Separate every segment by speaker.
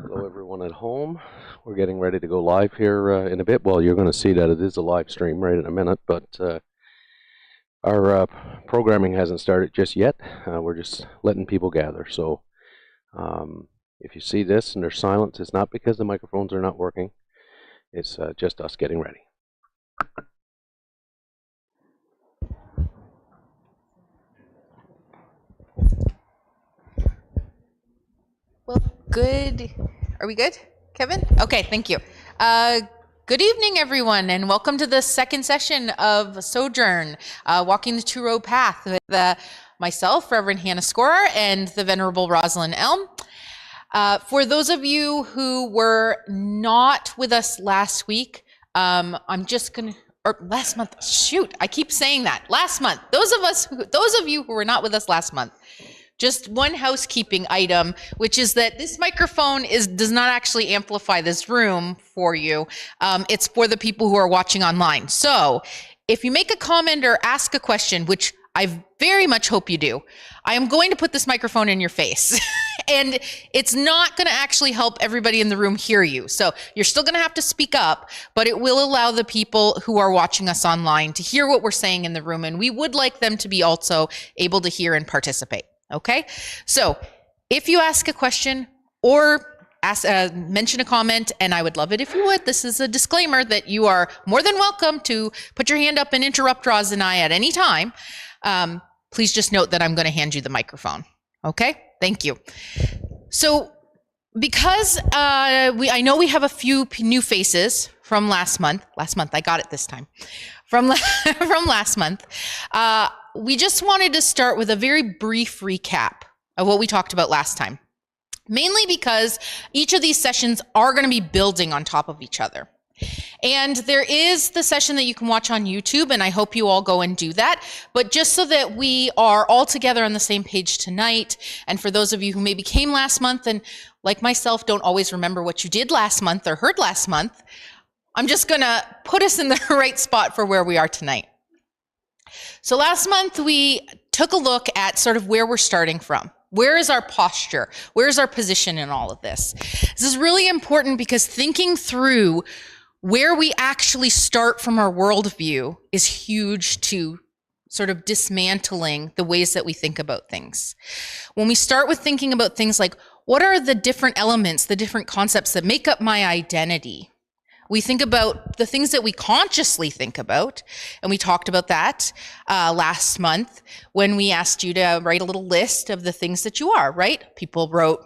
Speaker 1: Hello, everyone at home. We're getting ready to go live here in a bit. Well, you're going to see that it is a live stream right in a minute, but our programming hasn't started just yet. We're just letting people gather. So if you see this and there's silence, it's not because the microphones are not working. It's just us getting ready.
Speaker 2: Well, good. Are we good, Kevin? Okay, thank you. Good evening, everyone, and welcome to the second session of Sojourn, Walking the Two-Road Path with myself, Reverend Hannah Scorer, and the Venerable Rosalind Elm. For those of you who were not with us last week, I'm just going to, or last month, shoot, I keep saying that, last month. Those of you who were not with us last month, just one housekeeping item, which is that this microphone does not actually amplify this room for you. It's for the people who are watching online. So if you make a comment or ask a question, which I very much hope you do, I am going to put this microphone in your face. And it's not going to actually help everybody in the room hear you. So you're still going to have to speak up, but it will allow the people who are watching us online to hear what we're saying in the room. And we would like them to be also able to hear and participate. Okay, so if you ask a question or mention a comment, and I would love it if you would, this is a disclaimer that you are more than welcome to put your hand up and interrupt Roz and I at any time. Please just note that I'm going to hand you the microphone. Okay, thank you. So because I know we have a few new faces from last month, I got it this time, from last month, we just wanted to start with a very brief recap of what we talked about last time, mainly because each of these sessions are going to be building on top of each other. And there is the session that you can watch on YouTube, and I hope you all go and do that. But just so that we are all together on the same page tonight, and for those of you who maybe came last month and, like myself, don't always remember what you did last month or heard last month, I'm just going to put us in the right spot for where we are tonight. So last month, we took a look at sort of where we're starting from. Where is our posture? Where is our position in all of this? This is really important because thinking through where we actually start from our worldview is huge to sort of dismantling the ways that we think about things. When we start with thinking about things like, what are the different elements, the different concepts that make up my identity? We think about the things that we consciously think about, and we talked about that last month when we asked you to write a little list of the things that you are, right? People wrote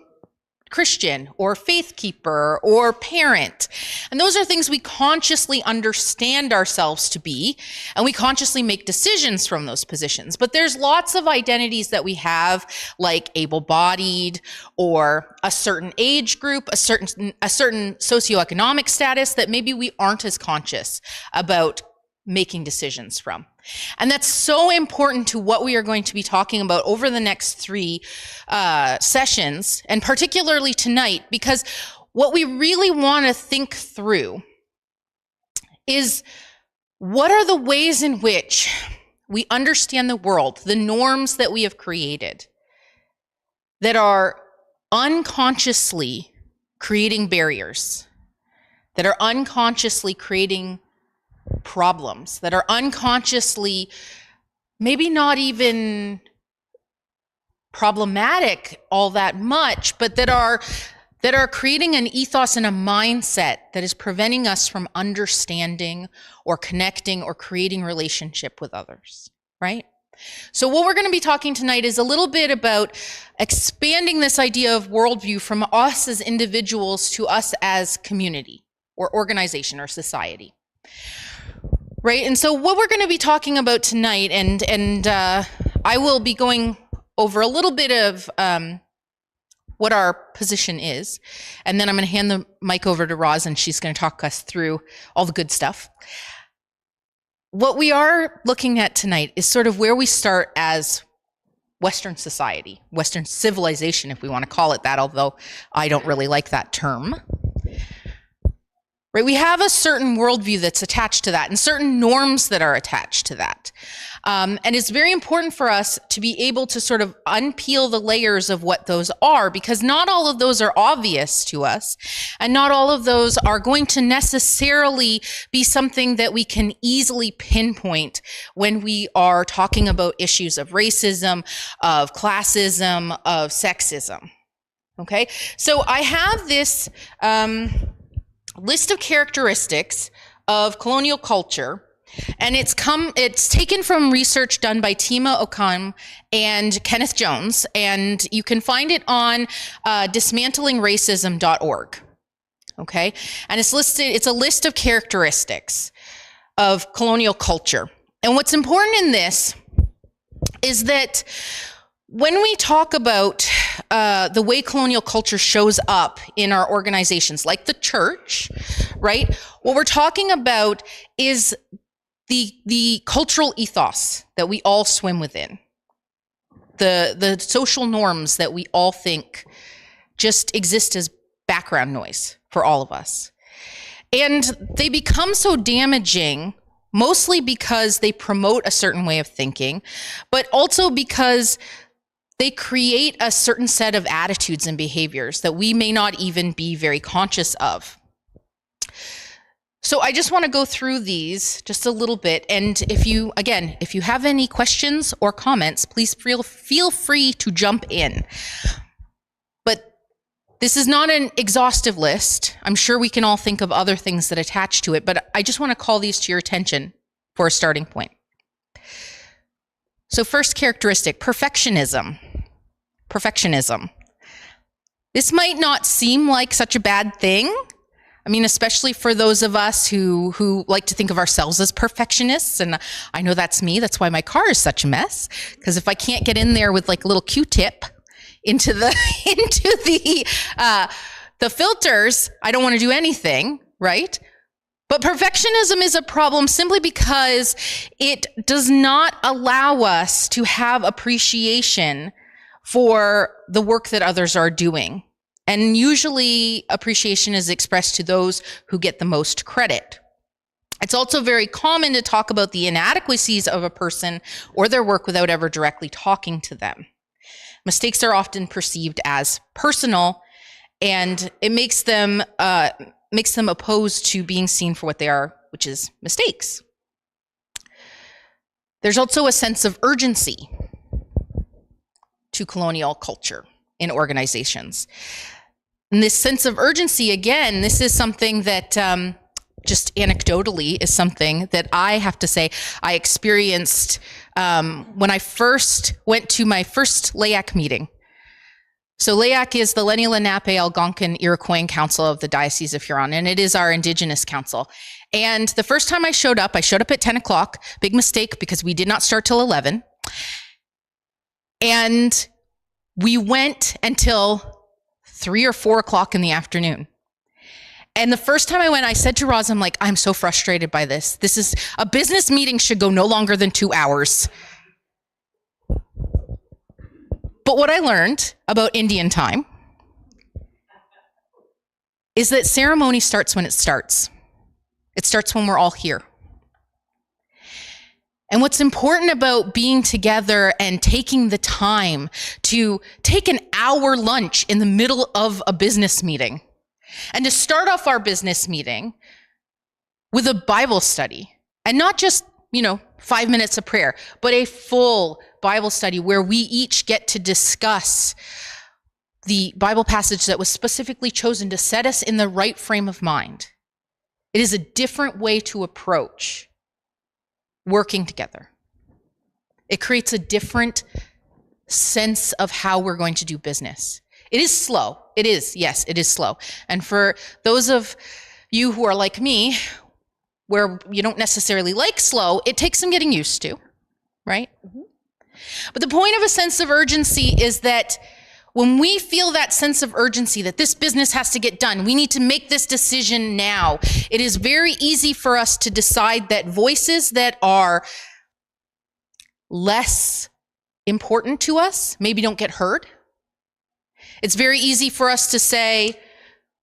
Speaker 2: Christian or faith keeper or parent. And those are things we consciously understand ourselves to be, and we consciously make decisions from those positions. But there's lots of identities that we have, like able-bodied or a certain age group, a certain socioeconomic status that maybe we aren't as conscious about making decisions from. And that's so important to what we are going to be talking about over the next three sessions, and particularly tonight, because what we really want to think through is what are the ways in which we understand the world, the norms that we have created that are unconsciously creating barriers, that are unconsciously creating problems, that are unconsciously maybe not even problematic all that much, but that are creating an ethos and a mindset that is preventing us from understanding or connecting or creating relationship with others, right? So what we're going to be talking tonight is a little bit about expanding this idea of worldview from us as individuals to us as community or organization or society. Right, and so what we're going to be talking about tonight, and I will be going over a little bit of what our position is, and then I'm going to hand the mic over to Roz, and she's going to talk us through all the good stuff. What we are looking at tonight is sort of where we start as Western society, Western civilization, if we want to call it that, although I don't really like that term. right? We have a certain worldview that's attached to that and certain norms that are attached to that. And it's very important for us to be able to sort of unpeel the layers of what those are, because not all of those are obvious to us. And not all of those are going to necessarily be something that we can easily pinpoint when we are talking about issues of racism, of classism, of sexism. Okay, so I have this list of characteristics of colonial culture, and it's taken from research done by Tima Okam and Kenneth Jones, and you can find it on dismantlingracism.org. Okay, and it's a list of characteristics of colonial culture. And what's important in this is that when we talk about the way colonial culture shows up in our organizations, like the church, right? What we're talking about is the cultural ethos that we all swim within, the social norms that we all think just exist as background noise for all of us. And they become so damaging, mostly because they promote a certain way of thinking, but also because they create a certain set of attitudes and behaviors that we may not even be very conscious of. So I just want to go through these just a little bit. And if you have any questions or comments, please feel free to jump in. But this is not an exhaustive list. I'm sure we can all think of other things that attach to it, but I just want to call these to your attention for a starting point. So first characteristic, perfectionism. Perfectionism. This might not seem like such a bad thing. I mean, especially for those of us who like to think of ourselves as perfectionists, and I know that's me. That's why my car is such a mess, because if I can't get in there with like a little Q-tip into the the filters, I don't want to do anything, right? But perfectionism is a problem simply because it does not allow us to have appreciation for the work that others are doing. And usually appreciation is expressed to those who get the most credit. It's also very common to talk about the inadequacies of a person or their work without ever directly talking to them. Mistakes are often perceived as personal, and it makes them opposed to being seen for what they are, which is mistakes. There's also a sense of urgency to colonial culture in organizations. And this sense of urgency, again, this is something that just anecdotally is something that I have to say I experienced when I first went to my first LAAC meeting. So LAAC is the Lenni Lenape Algonquin Iroquoian Council of the Diocese of Huron, and it is our Indigenous council. And the first time I showed up at 10 o'clock, big mistake because we did not start till 11. And we went until 3 or 4 o'clock in the afternoon. And the first time I went, I said to Roz, I'm so frustrated by this. This is a business meeting should go no longer than 2 hours. But what I learned about Indian time is that ceremony starts when it starts. It starts when we're all here. And what's important about being together and taking the time to take an hour lunch in the middle of a business meeting, and to start off our business meeting with a Bible study, and not just, 5 minutes of prayer, but a full Bible study where we each get to discuss the Bible passage that was specifically chosen to set us in the right frame of mind. It is a different way to approach working together. It creates a different sense of how we're going to do business. It is slow. It is, yes, it is slow. And for those of you who are like me, where you don't necessarily like slow, it takes some getting used to, right? Mm-hmm. But the point of a sense of urgency is that when we feel that sense of urgency that this business has to get done, we need to make this decision now, it is very easy for us to decide that voices that are less important to us maybe don't get heard. It's very easy for us to say,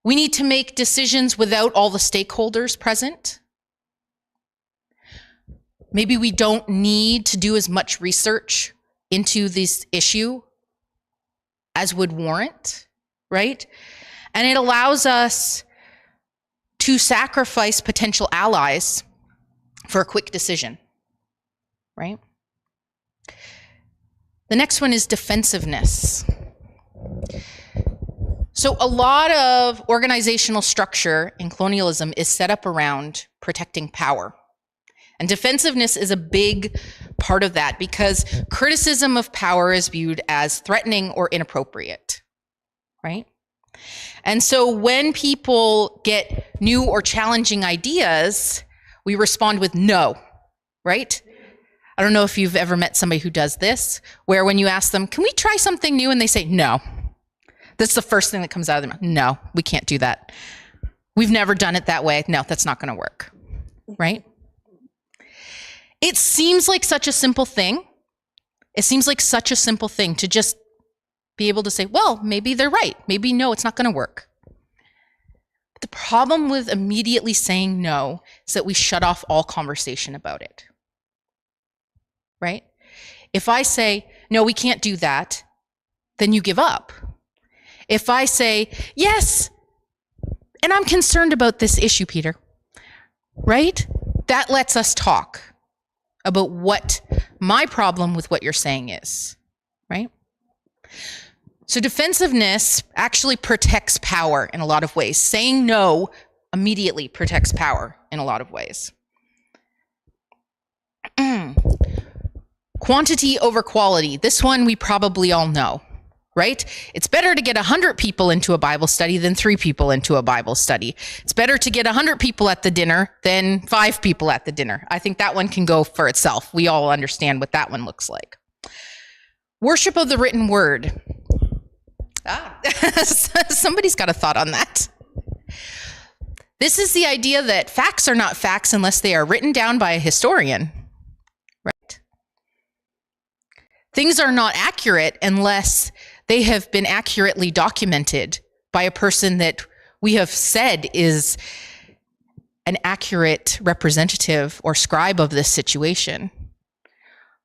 Speaker 2: We need to make decisions without all the stakeholders present. Maybe we don't need to do as much research into this issue as would warrant, right? And it allows us to sacrifice potential allies for a quick decision, right? The next one is defensiveness. So a lot of organizational structure in colonialism is set up around protecting power. And defensiveness is a big part of that because criticism of power is viewed as threatening or inappropriate, right? And so when people get new or challenging ideas, we respond with no, right? I don't know if you've ever met somebody who does this, where when you ask them, can we try something new? And they say, no. That's the first thing that comes out of their mouth. No, we can't do that. We've never done it that way. No, that's not going to work, right? It seems like such a simple thing. It seems like such a simple thing to just be able to say, well, maybe they're right. Maybe no, it's not going to work. But the problem with immediately saying no is that we shut off all conversation about it, right? If I say, no, we can't do that, then you give up. If I say, yes, and I'm concerned about this issue, Peter, right? That lets us talk about what my problem with what you're saying is, right? So defensiveness actually protects power in a lot of ways. Saying no immediately protects power in a lot of ways. Quantity over quality. This one we probably all know, right? It's better to get 100 people into a Bible study than 3 people into a Bible study. It's better to get 100 people at the dinner than 5 people at the dinner. I think that one can go for itself. We all understand what that one looks like. Worship of the written word. Somebody's got a thought on that. This is the idea that facts are not facts unless they are written down by a historian, right? Things are not accurate unless they have been accurately documented by a person that we have said is an accurate representative or scribe of this situation.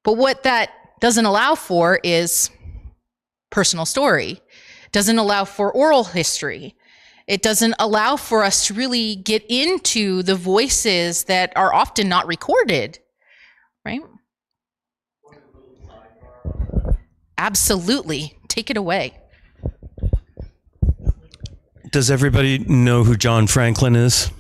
Speaker 2: But what that doesn't allow for is personal story. Doesn't allow for oral history. It doesn't allow for us to really get into the voices that are often not recorded, right? Absolutely. Take it away.
Speaker 3: Does everybody know who John Franklin is?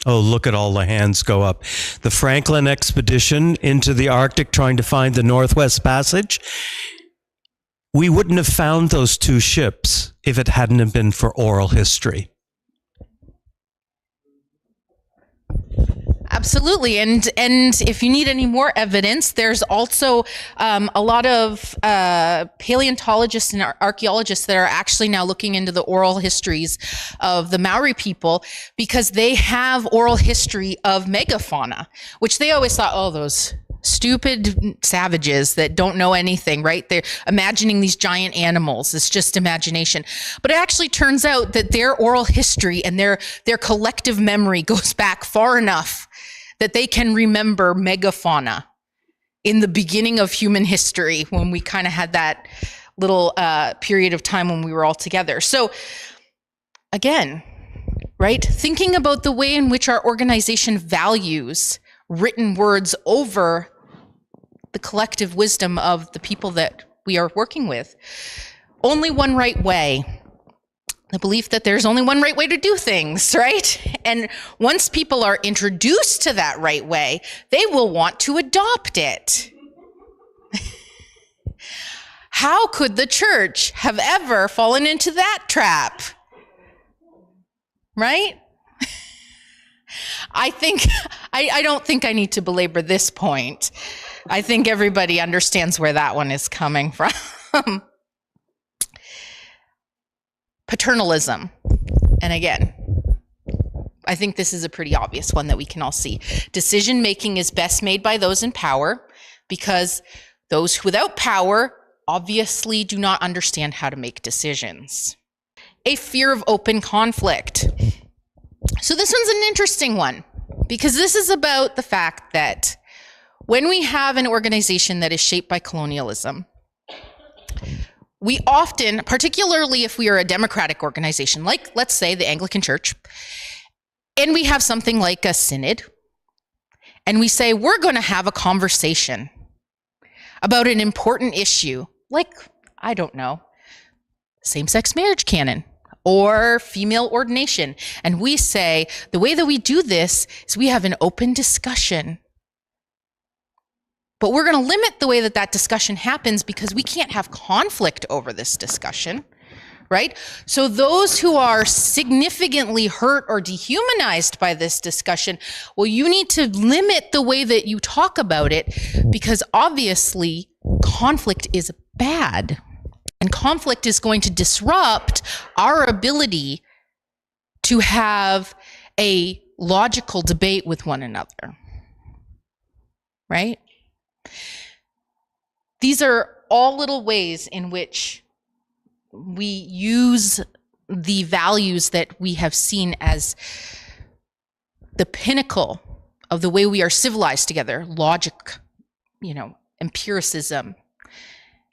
Speaker 3: Oh, look at all the hands go up. The Franklin expedition into the Arctic trying to find the Northwest Passage. We wouldn't have found those 2 ships if it hadn't have been for oral history.
Speaker 2: Absolutely. And if you need any more evidence, there's also a lot of paleontologists and archaeologists that are actually now looking into the oral histories of the Maori people because they have oral history of megafauna, which they always thought, oh, those stupid savages that don't know anything, right? They're imagining these giant animals. It's just imagination. But it actually turns out that their oral history and their collective memory goes back far enough that they can remember megafauna in the beginning of human history when we kind of had that little period of time when we were all together. So again, right? Thinking about the way in which our organization values written words over the collective wisdom of the people that we are working with. Only one right way. The belief that there's only one right way to do things, right? And once people are introduced to that right way, they will want to adopt it. How could the church have ever fallen into that trap? Right? I don't think I need to belabor this point. I think everybody understands where that one is coming from. Paternalism. And again, I think this is a pretty obvious one that we can all see. Decision making is best made by those in power because those without power obviously do not understand how to make decisions. a fear of open conflict. So this one's an interesting one, because this is about the fact that when we have an organization that is shaped by colonialism, we often, particularly if we are a democratic organization, like let's say the Anglican Church, and we have something like a synod, and we say we're going to have a conversation about an important issue, like, I don't know, same-sex marriage canon or female ordination. And we say the way that we do this is we have an open discussion. But we're going to limit the way that that discussion happens because we can't have conflict over this discussion, right? So those who are significantly hurt or dehumanized by this discussion, well, you need to limit the way that you talk about it, because obviously conflict is bad. And conflict is going to disrupt our ability to have a logical debate with one another, right? These are all little ways in which we use the values that we have seen as the pinnacle of the way we are civilized together: logic, empiricism,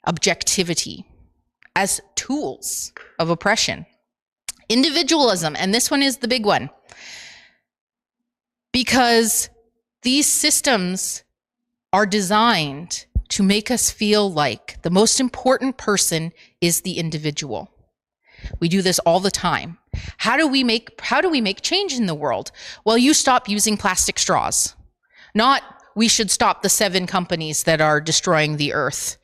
Speaker 2: objectivity, as tools of oppression. Individualism, and this one is the big one, because these systems are designed to make us feel like the most important person is the individual. We do this all the time. How do we make change in the world? Well, you stop using plastic straws. Not we should stop the 7 companies that are destroying the earth.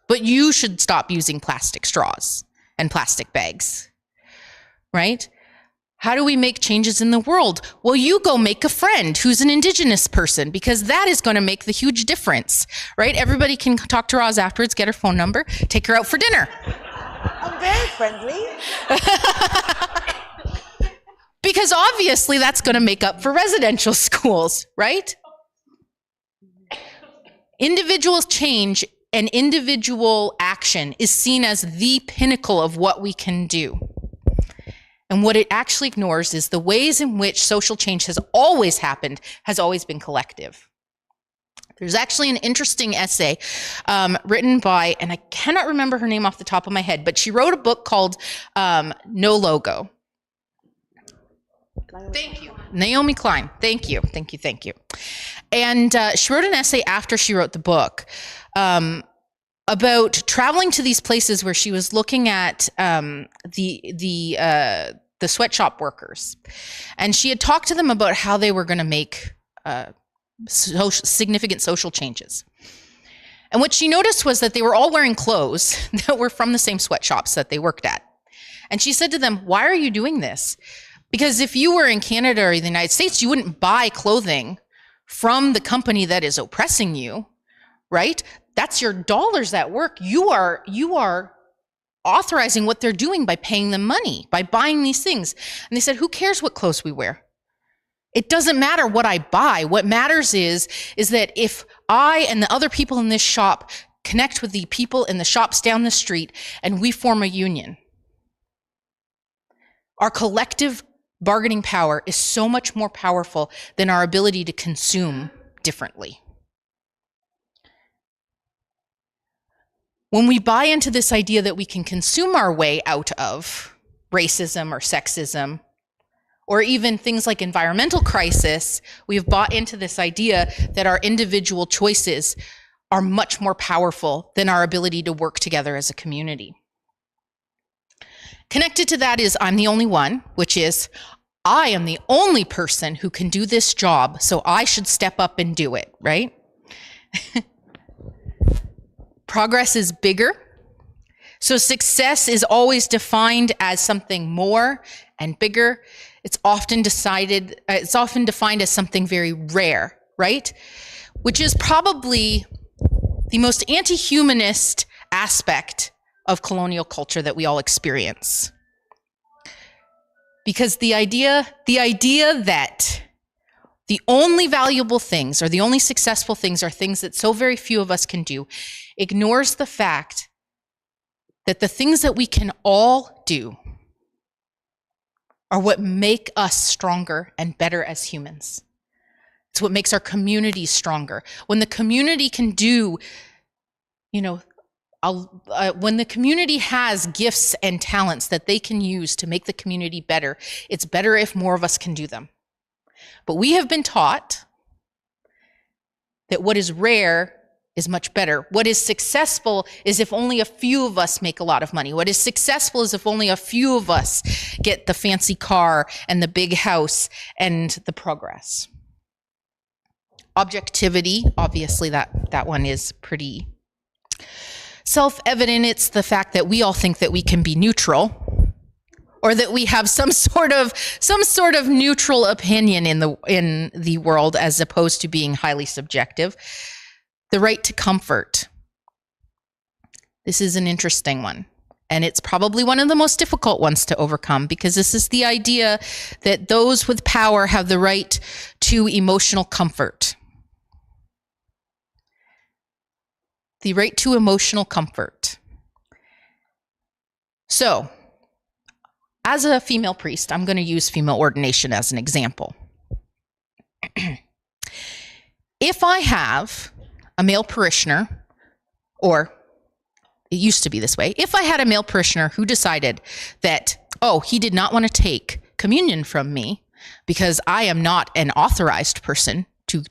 Speaker 2: But you should stop using plastic straws and plastic bags, right? How do we make changes in the world? Well, you go make a friend who's an Indigenous person, because that is going to make the huge difference, right? Everybody can talk to Roz afterwards, get her phone number, take her out for dinner.
Speaker 4: I'm very friendly.
Speaker 2: Because obviously that's going to make up for residential schools, right? Individual change and individual action is seen as the pinnacle of what we can do. And what it actually ignores is the ways in which social change has always happened, has always been collective. There's actually an interesting essay written by, and I cannot remember her name off the top of my head, but she wrote a book called No Logo. Thank you. Naomi Klein. Thank you. And she wrote an essay after she wrote the book about traveling to these places where she was looking at the sweatshop workers. And she had talked to them about how they were going to make significant social changes. And what she noticed was that they were all wearing clothes that were from the same sweatshops that they worked at. And she said to them, why are you doing this? Because if you were in Canada or the United States, you wouldn't buy clothing from the company that is oppressing you, right? That's your dollars at work. You are authorizing what they're doing by paying them money, by buying these things. And they said, who cares what clothes we wear? It doesn't matter what I buy. What matters is that if I and the other people in this shop connect with the people in the shops down the street and we form a union, our collective bargaining power is so much more powerful than our ability to consume differently. When we buy into this idea that we can consume our way out of racism or sexism, or even things like environmental crisis, we've bought into this idea that our individual choices are much more powerful than our ability to work together as a community. Connected to that is I'm the only one, which is I am the only person who can do this job, so I should step up and do it, right? Progress is bigger. So success is always defined as something more and bigger. It's often defined as something very rare, right? Which is probably the most anti-humanist aspect of colonial culture that we all experience. Because the idea that the only valuable things or the only successful things are things that so very few of us can do ignores the fact that the things that we can all do are what make us stronger and better as humans. It's what makes our community stronger. When the community can do, when the community has gifts and talents that they can use to make the community better, it's better if more of us can do them. But we have been taught that what is rare is much better. What is successful is if only a few of us make a lot of money. What is successful is if only a few of us get the fancy car and the big house and the progress. Objectivity, obviously that one is pretty self-evident. It's the fact that we all think that we can be neutral, or that we have some sort of neutral opinion in the world, as opposed to being highly subjective. The right to comfort. This is an interesting one, and it's probably one of the most difficult ones to overcome, because this is the idea that those with power have the right to emotional comfort. The right to emotional comfort. So, as a female priest, I'm going to use female ordination as an example. If I have a male parishioner, or it used to be this way, if I had a male parishioner who decided that, he did not want to take communion from me because I am not an authorized person to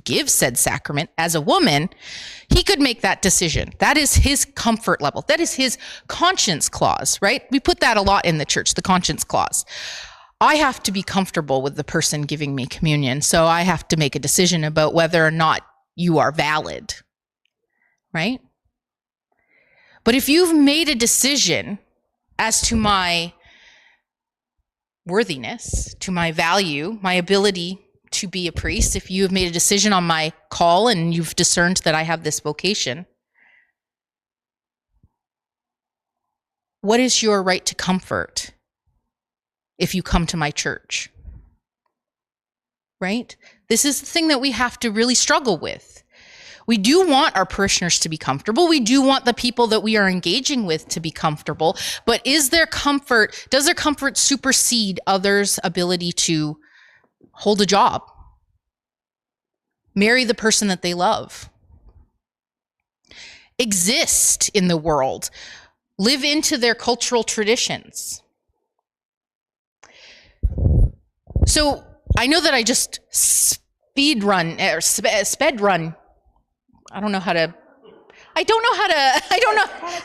Speaker 2: give said sacrament as a woman, he could make that decision. That is his comfort level. That is his conscience clause, right? We put that a lot in the church, the conscience clause. I have to be comfortable with the person giving me communion, so I have to make a decision about whether or not you are valid, right? But if you've made a decision as to my worthiness, to my value, my ability to be a priest, if you have made a decision on my call and you've discerned that I have this vocation, what is your right to comfort if you come to my church? Right? This is the thing that we have to really struggle with. We do want our parishioners to be comfortable. We do want the people that we are engaging with to be comfortable. But does their comfort supersede others' ability to hold a job, marry the person that they love, exist in the world, live into their cultural traditions? So I know that I just sped run. I don't know how to,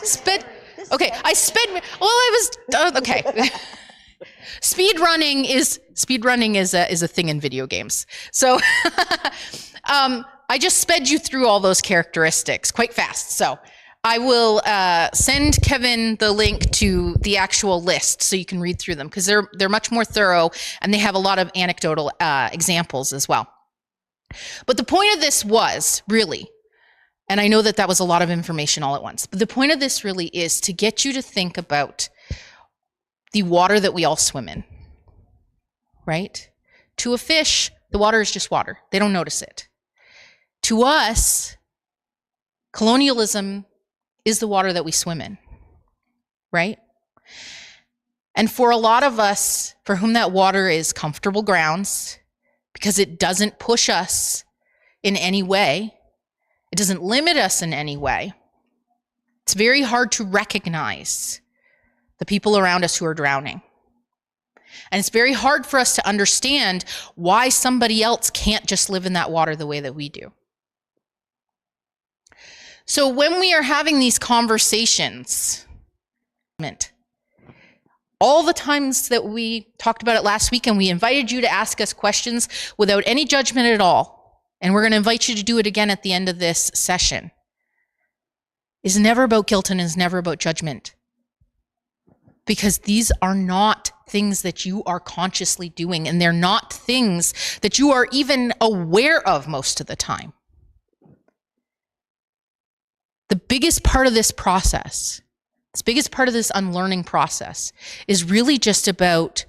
Speaker 2: sped. Okay, I sped, well, I was, okay. Speed running is a thing in video games. So I just sped you through all those characteristics quite fast. So I will send Kevin the link to the actual list so you can read through them, because they're much more thorough and they have a lot of anecdotal examples as well. But the point of this was really, and I know that was a lot of information all at once, but the point of this really is to get you to think about the water that we all swim in, right? To a fish, the water is just water. They don't notice it. To us, colonialism is the water that we swim in, right? And for a lot of us, for whom that water is comfortable grounds, because it doesn't push us in any way, it doesn't limit us in any way, it's very hard to recognize the people around us who are drowning. And it's very hard for us to understand why somebody else can't just live in that water the way that we do. So when we are having these conversations, all the times that we talked about it last week, and we invited you to ask us questions without any judgment at all, and we're going to invite you to do it again at the end of this session, is never about guilt and is never about judgment. Because these are not things that you are consciously doing, and they're not things that you are even aware of most of the time. The biggest part of this process, this biggest part of this unlearning process, is really just about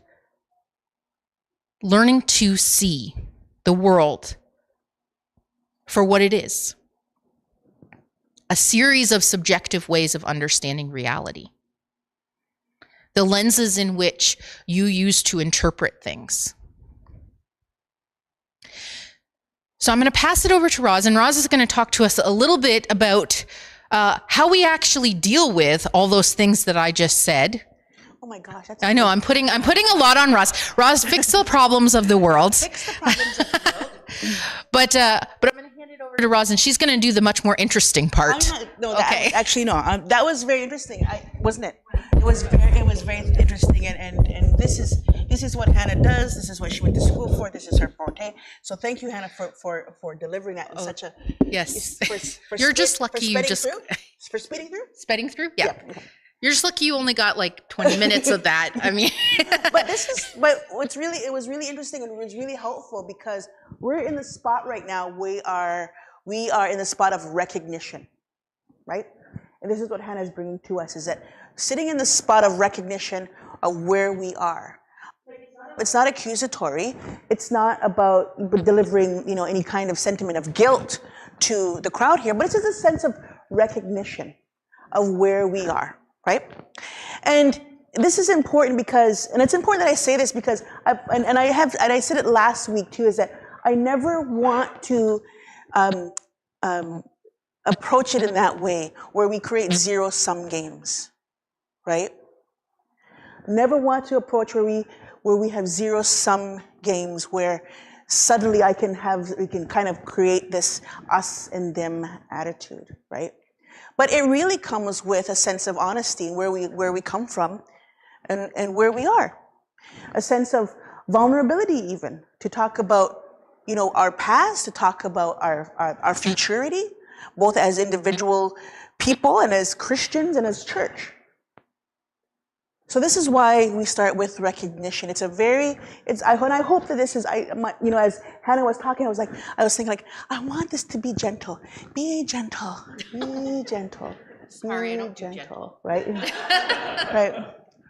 Speaker 2: learning to see the world for what it is. a series of subjective ways of understanding reality. The lenses in which you use to interpret things. So I'm going to pass it over to Roz, and Roz is going to talk to us a little bit about how we actually deal with all those things that I just said.
Speaker 4: Oh my gosh, that's
Speaker 2: I know, I'm putting a lot on Roz. Roz, fix the problems of the world.
Speaker 4: fix the problems of the world.
Speaker 2: But I'm going to hand it over to Roz, and she's going to do the much more interesting part.
Speaker 4: Actually, no. That was very interesting, wasn't it? It was very interesting, and this is what Hannah does. This is what she went to school for. This is her forte. So thank you, Hannah, for delivering that in such a
Speaker 2: Yes.
Speaker 4: For
Speaker 2: You're just lucky you just
Speaker 4: for speeding through.
Speaker 2: speding through. Yeah.
Speaker 4: Okay.
Speaker 2: You're just lucky you only got like 20 minutes of that. I mean,
Speaker 4: But it was really interesting, and it was really helpful because we're in the spot right now. We are in the spot of recognition, right? And this is what Hannah is bringing to us: is that sitting in the spot of recognition of where we are. It's not accusatory. It's not about delivering, any kind of sentiment of guilt to the crowd here, but it's just a sense of recognition of where we are. Right? And this is important because, and it's important that I say this because, I said it last week too, is that I never want to approach it in that way where we create zero-sum games, right? Never want to approach where we have zero-sum games where suddenly we can kind of create this us and them attitude, right? But it really comes with a sense of honesty where we come from and where we are. A sense of vulnerability even, to talk about, our past, to talk about our futurity, both as individual people and as Christians and as church. So this is why we start with recognition. And I hope that this is, as Hannah was talking, I was thinking I want this to be gentle. Be gentle. Be gentle.
Speaker 2: Sorry, I don't do
Speaker 4: gentle. Right?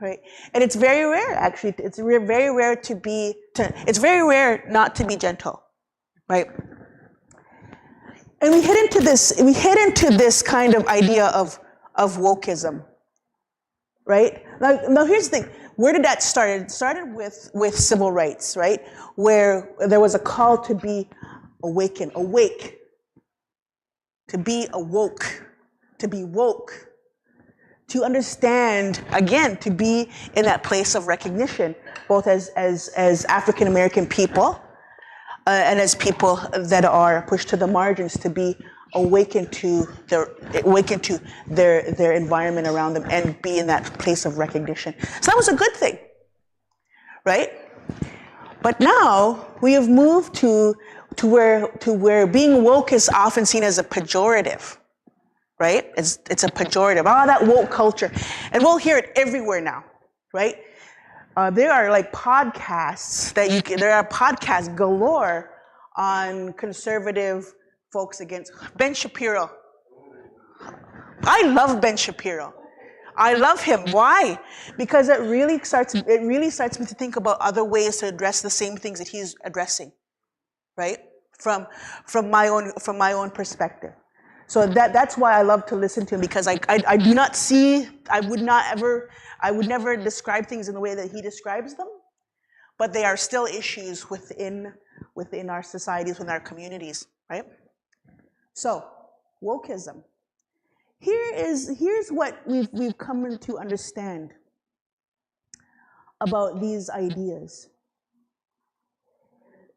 Speaker 4: Right. And it's very rare, actually. It's very rare it's very rare not to be gentle. Right? And we hit into this kind of idea of wokeism. Right? Now here's the thing. Where did that start? It started with civil rights, right? Where there was a call to be awake, to be awoke, to be woke, to understand, again, to be in that place of recognition, both as African American people and as people that are pushed to the margins, to be awakened to their environment around them and be in that place of recognition. So that was a good thing, right? But now we have moved to where being woke is often seen as a pejorative, right? It's a pejorative. That woke culture, and we'll hear it everywhere now, right? There are like podcasts there are podcasts galore on conservative folks against Ben Shapiro. I love Ben Shapiro. I love him. Why? Because it really starts me to think about other ways to address the same things that he's addressing, right? From my own perspective. So that's why I love to listen to him, because I would never describe things in the way that he describes them, but they are still issues within our societies, within our communities, right? So, wokeism. Here's what we've come to understand about these ideas,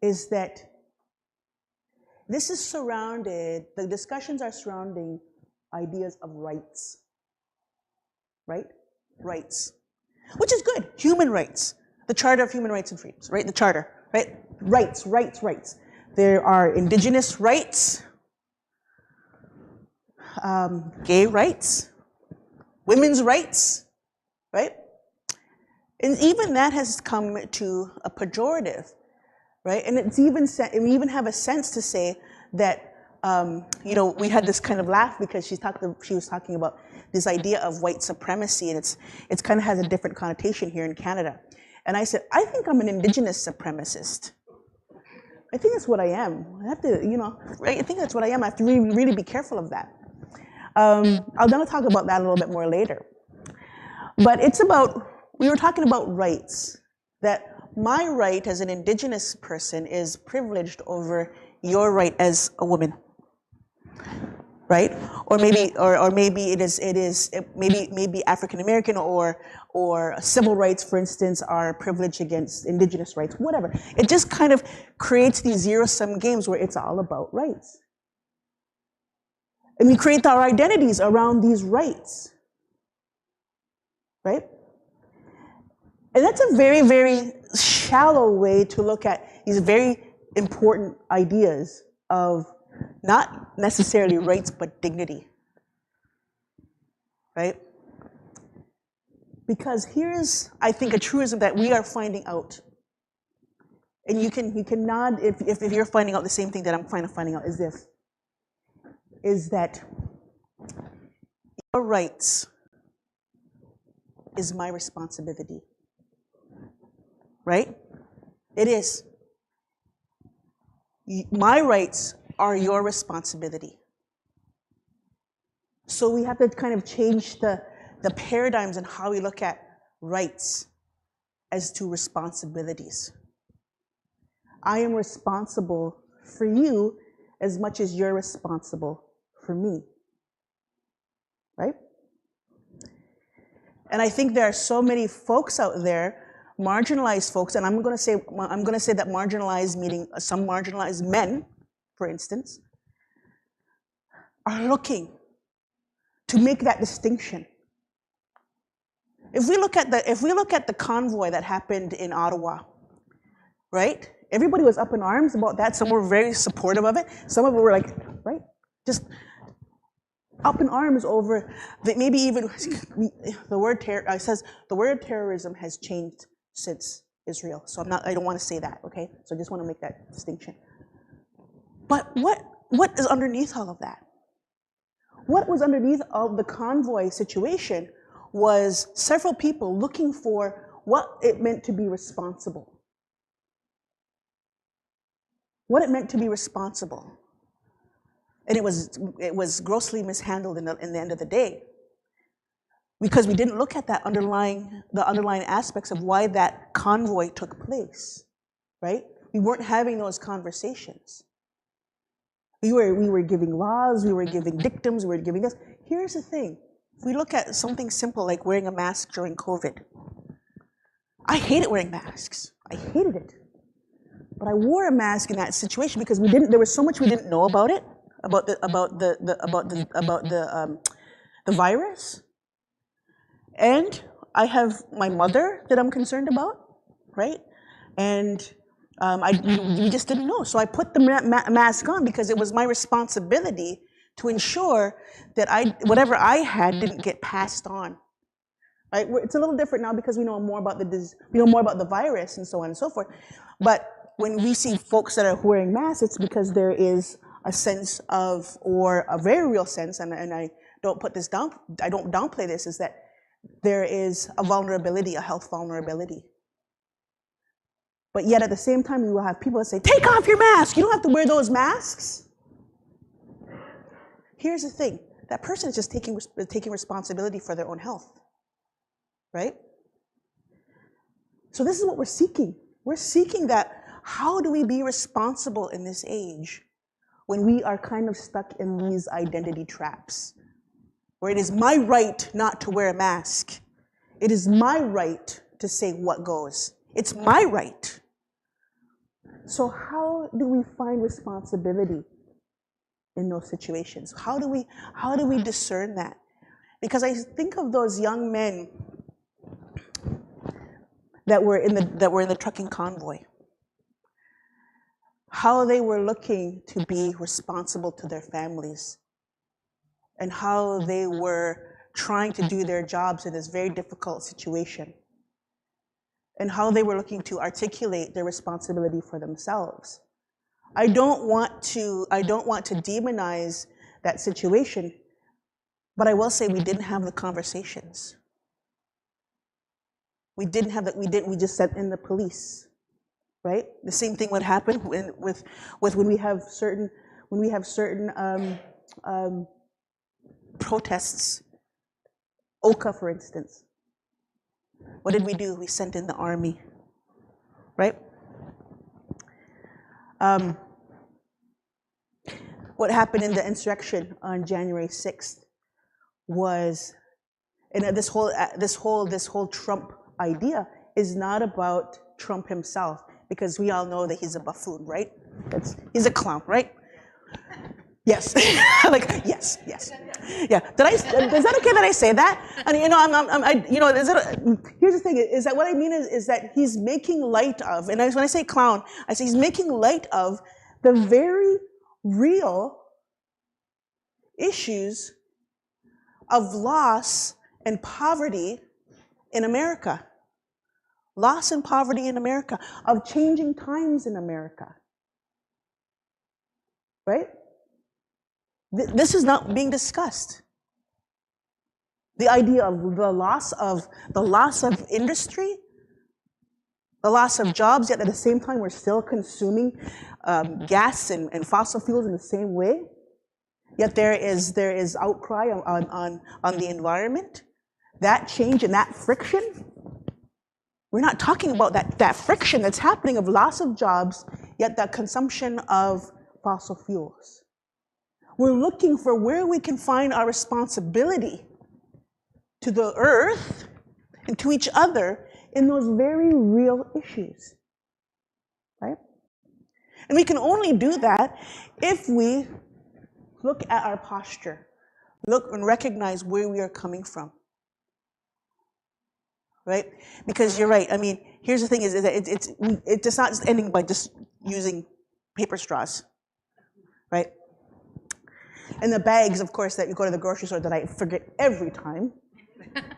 Speaker 4: is that the discussions are surrounding ideas of rights, right? Rights, which is good. Human rights, the Charter of Human Rights and Freedoms, right? The Charter, right? Rights. There are indigenous rights, gay rights, women's rights, right? And even that has come to a pejorative, right? And we even have a sense to say that, we had this kind of laugh because she was talking about this idea of white supremacy, and it's kind of has a different connotation here in Canada. And I said, I think I'm an indigenous supremacist. I think that's what I am. I have to, right? I think that's what I am. I have to really, really be careful of that. I'll then talk about that a little bit more later. But it's about, we were talking about rights, that my right as an Indigenous person is privileged over your right as a woman, right? Or maybe maybe African American or civil rights, for instance, are privileged against Indigenous rights, whatever. It just kind of creates these zero-sum games where it's all about rights. And we create our identities around these rights, right? And that's a very, very shallow way to look at these very important ideas of not necessarily rights, but dignity, right? Because here's, I think, a truism that we are finding out. And you can nod if you're finding out the same thing that I'm finding out, is this, is that your rights is my responsibility. Right? It is. My rights are your responsibility. So we have to kind of change the paradigms and how we look at rights as to responsibilities. I am responsible for you as much as you're responsible for me. Right? And I think there are so many folks out there, marginalized folks, and I'm going to say that marginalized, meaning some marginalized men, for instance, are looking to make that distinction. If we look at the convoy that happened in Ottawa, right? Everybody was up in arms about that. Some were very supportive of it. Some of them were like, right, just up in arms over that. Maybe even the word says the word terrorism has changed since Israel. So I don't want to say that, okay? So I just want to make that distinction. But what is underneath all of that? What was underneath of the convoy situation was several people looking for what it meant to be responsible. What it meant to be responsible. And it was grossly mishandled in the end of the day, because we didn't look at the underlying aspects of why that convoy took place, right? We weren't having those conversations. We were giving laws, we were giving dictums, we were giving this. Here's the thing. If we look at something simple like wearing a mask during COVID, I hated wearing masks. I hated it. But I wore a mask in that situation because there was so much we didn't know about it, about the virus. And I have my mother that I'm concerned about, right? And we just didn't know. So I put the mask on because it was my responsibility to ensure that whatever I had didn't get passed on. Right? It's a little different now because we know more about the virus and so on and so forth. But when we see folks that are wearing masks, it's because there is a sense of, or a very real sense, and I don't put this down, I don't downplay this, is that there is a vulnerability, a health vulnerability. But yet at the same time, you will have people that say, take off your mask, you don't have to wear those masks. Here's the thing, that person is just taking responsibility for their own health, right? So this is what we're seeking. We're seeking that, how do we be responsible in this age when we are kind of stuck in these identity traps, where it is my right not to wear a mask. It is my right to say what goes. It's my right. So how do we find responsibility in those situations? How do we discern that? Because I think of those young men that were in the trucking convoy, how they were looking to be responsible to their families, and how they were trying to do their jobs in this very difficult situation, and how they were looking to articulate their responsibility for themselves. I don't want to demonize that situation, but I will say we didn't have the conversations. We just sent in the police, right? The same thing would happen when we have certain protests, Oka, for instance. What did we do? We sent in the army, right? What happened in the insurrection on January 6th was, and this whole Trump idea is not about Trump himself, because we all know that he's a buffoon, right? He's a clown, right? Yes. Like, yes. Yeah. Is that okay that I say that? And here's the thing, is that what I mean is that he's making light of, and when I say clown, I say he's making light of the very real issues of loss and poverty in America. Loss and poverty in America, of changing times in America. Right? This is not being discussed. The idea of the loss of industry, the loss of jobs, yet at the same time we're still consuming gas and fossil fuels in the same way. Yet there is outcry on the environment. That change and that friction. We're not talking about that friction that's happening of loss of jobs, yet that consumption of fossil fuels. We're looking for where we can find our responsibility to the earth and to each other in those very real issues, right? And we can only do that if we look at our posture, look and recognize where we are coming from, right? Because you're right. I mean, here's the thing: is that it's not just ending by just using paper straws, right? And the bags, of course, that you go to the grocery store that I forget every time.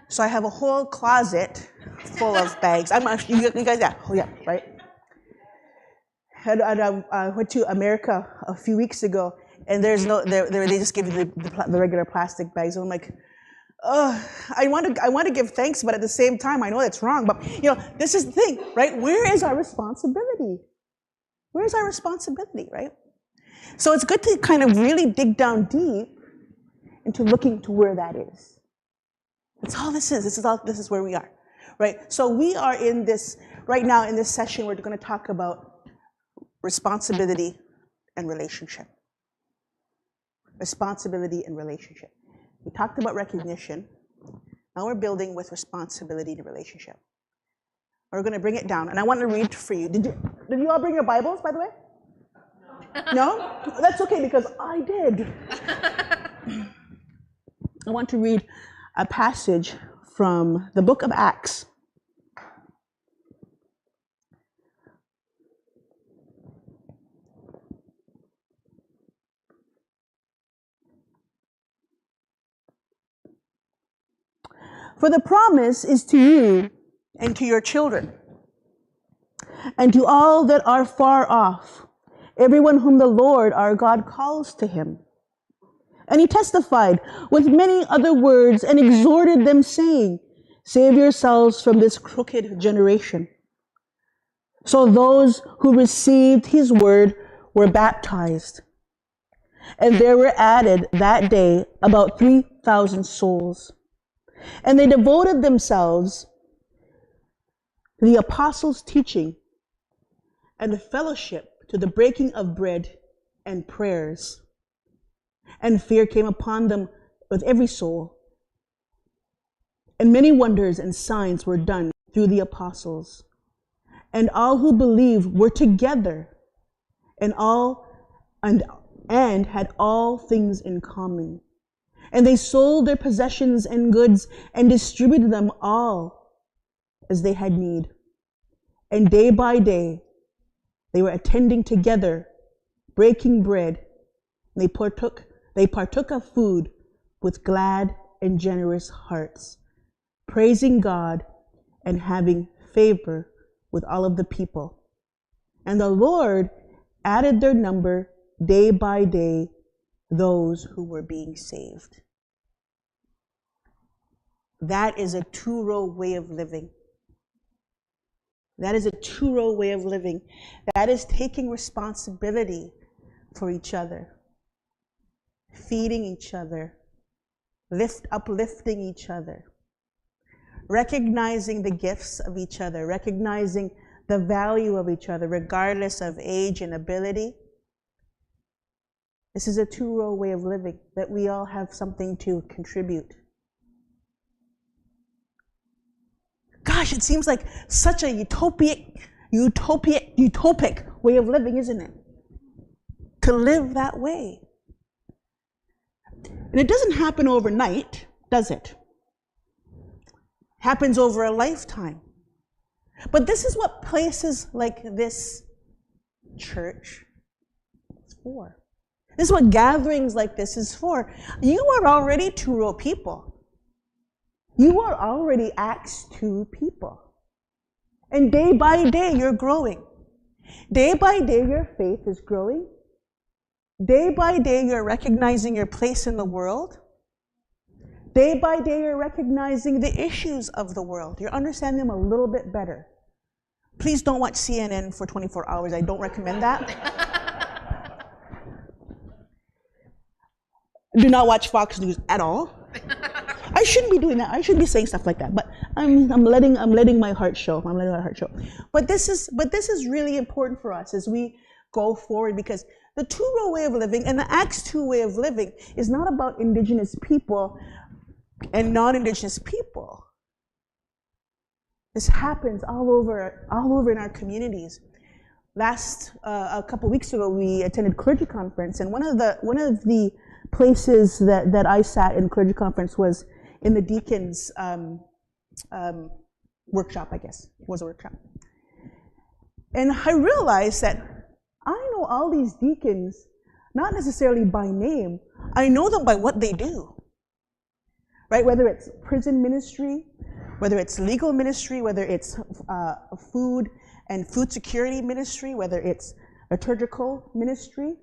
Speaker 4: So I have a whole closet full of bags. I'm actually, you guys, yeah, oh yeah, right? And I went to America a few weeks ago, and they just give you the regular plastic bags. And I'm like, I want to give thanks, but at the same time, I know that's wrong. But this is the thing, right? Where is our responsibility? Where is our responsibility, right? So it's good to kind of really dig down deep into looking to where that is. That's all this is. This is where we are, right? So we are in this right now in this session. We're going to talk about responsibility and relationship. Responsibility and relationship. We talked about recognition. Now we're building with responsibility and relationship. We're going to bring it down, and I want to read for you. Did you all bring your Bibles, by the way? No? That's okay, because I did. I want to read a passage from the book of Acts. For the promise is to you and to your children, and to all that are far off, everyone whom the Lord our God calls to him. And he testified with many other words and exhorted them, saying, Save yourselves from this crooked generation. So those who received his word were baptized. And there were added that day about 3,000 souls. And they devoted themselves to the apostles' teaching and the fellowship, to the breaking of bread and prayers. And fear came upon them with every soul. And many wonders and signs were done through the apostles. And all who believed were together, and had all things in common. And they sold their possessions and goods and distributed them all as they had need. And day by day they were attending together, breaking bread. They partook of food with glad and generous hearts, praising God and having favor with all of the people. And the Lord added their number day by day, those who were being saved. That is a two-row way of living. That is a two-row way of living. That is taking responsibility for each other, feeding each other, uplifting each other, recognizing the gifts of each other, recognizing the value of each other, regardless of age and ability. This is a two-row way of living, that we all have something to contribute. Gosh, it seems like such a utopic way of living, isn't it? To live that way. And it doesn't happen overnight, does it? Happens over a lifetime. But this is what places like this church is for. This is what gatherings like this is for. You are already two-row people. You are already Acts 2 people. And day by day, you're growing. Day by day, your faith is growing. Day by day, you're recognizing your place in the world. Day by day, you're recognizing the issues of the world. You're understanding them a little bit better. Please don't watch CNN for 24 hours. I don't recommend that. Do not watch Fox News at all. I shouldn't be doing that. I shouldn't be saying stuff like that. But I'm letting my heart show. I'm letting my heart show. But this is really important for us as we go forward, because the two-row way of living and the Acts 2 way of living is not about Indigenous people and non-Indigenous people. This happens all over in our communities. A couple weeks ago, we attended clergy conference, and one of the places that I sat in clergy conference was in the deacons' workshop, I guess. It was a workshop. And I realized that I know all these deacons, not necessarily by name, I know them by what they do. Right? Whether it's prison ministry, whether it's legal ministry, whether it's food and food security ministry, whether it's liturgical ministry.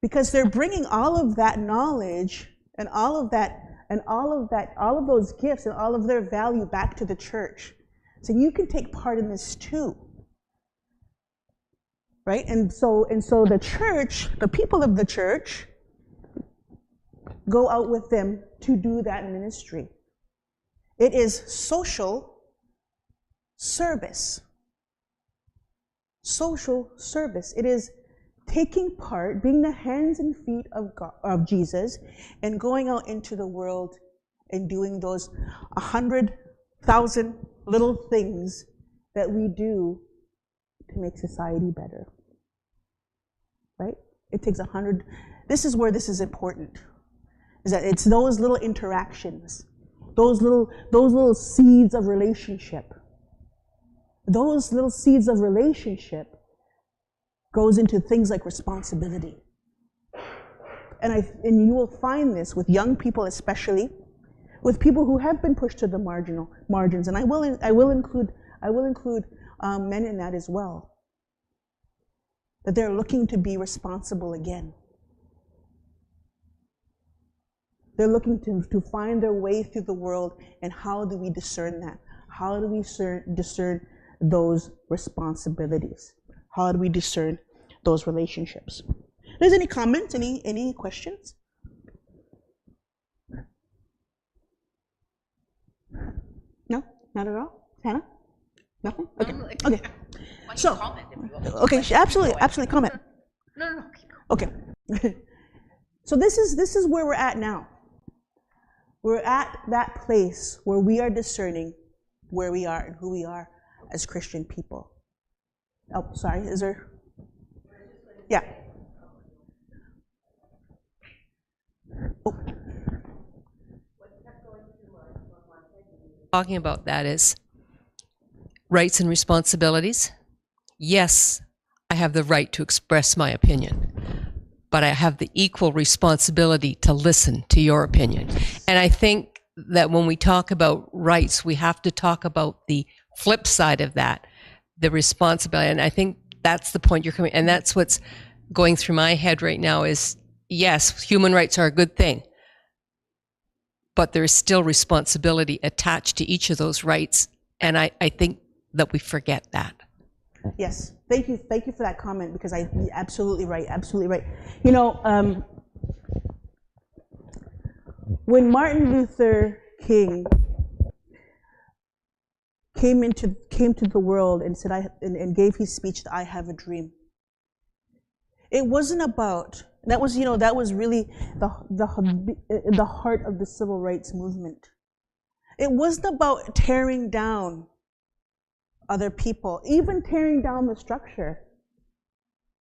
Speaker 4: Because they're bringing all of that knowledge and all of those gifts and all of their value back to the church. So you can take part in this too. Right? And so the church, the people of the church, go out with them to do that ministry. It is social service. Social service. It is taking part, being the hands and feet of God, of Jesus, and going out into the world and doing those 100,000 little things that we do to make society better. Right? It takes 100. This is where this is important. Is that it's those little interactions, those little seeds of relationship. Those little seeds of relationship goes into things like responsibility. And you will find this with young people, especially with people who have been pushed to the margins. And I will include men in that as well. That they're looking to be responsible again. They're looking to find their way through the world, and how do we discern that? How do we discern those responsibilities? How do we discern those relationships? There's any comments, any questions? No, not at all. Hannah, nothing. Okay. Okay. So, okay, absolutely comment.
Speaker 2: No.
Speaker 4: Okay. So this is where we're at now. We're at that place where we are discerning where we are and who we are as Christian people. Oh, sorry, is there? Yeah. Oh.
Speaker 5: Talking about that is rights and responsibilities. Yes, I have the right to express my opinion, but I have the equal responsibility to listen to your opinion. And I think that when we talk about rights, we have to talk about the flip side of that, the responsibility. And I think that's the point you're coming, and that's what's going through my head right now is, yes, human rights are a good thing, but there is still responsibility attached to each of those rights. And I think that we forget that.
Speaker 4: Yes, thank you for that comment, because you're absolutely right. You know, when Martin Luther King came to the world and said, and gave his speech, that I have a dream. It wasn't about, that was really the heart of the civil rights movement. It wasn't about tearing down other people, even tearing down the structure,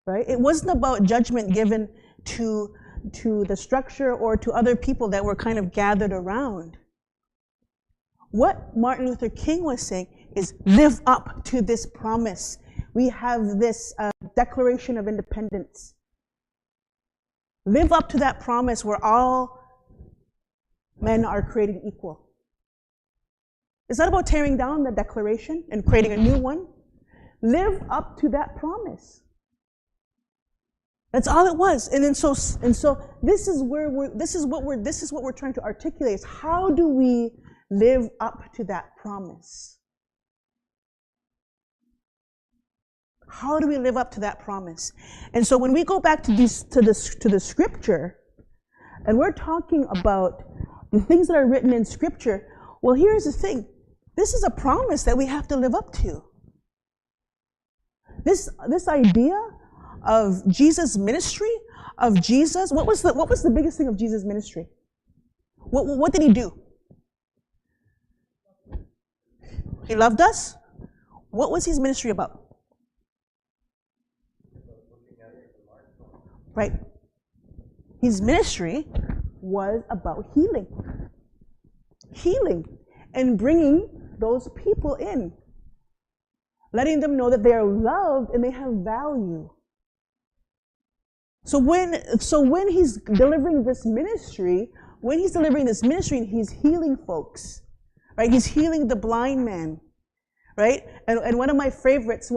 Speaker 4: right? It wasn't about judgment given to the structure or to other people that were kind of gathered around. What Martin Luther King was saying is, live up to this promise. We have this Declaration of Independence. Live up to that promise where all men are created equal. It's not about tearing down the Declaration and creating a new one. Live up to that promise. That's all it was. And so this is what we're trying to articulate, is how do we live up to that promise? How do we live up to that promise? And so when we go back to the scripture, and we're talking about the things that are written in scripture, well, here's the thing. This is a promise that we have to live up to. This idea of Jesus' ministry, of Jesus, what was the biggest thing of Jesus' ministry? What did he do? He loved us. What was his ministry about? Right. His ministry was about healing. Healing. And bringing those people in. Letting them know that they are loved and they have value. So when he's delivering this ministry, and he's healing folks, right? He's healing the blind man, right? And one of my favorites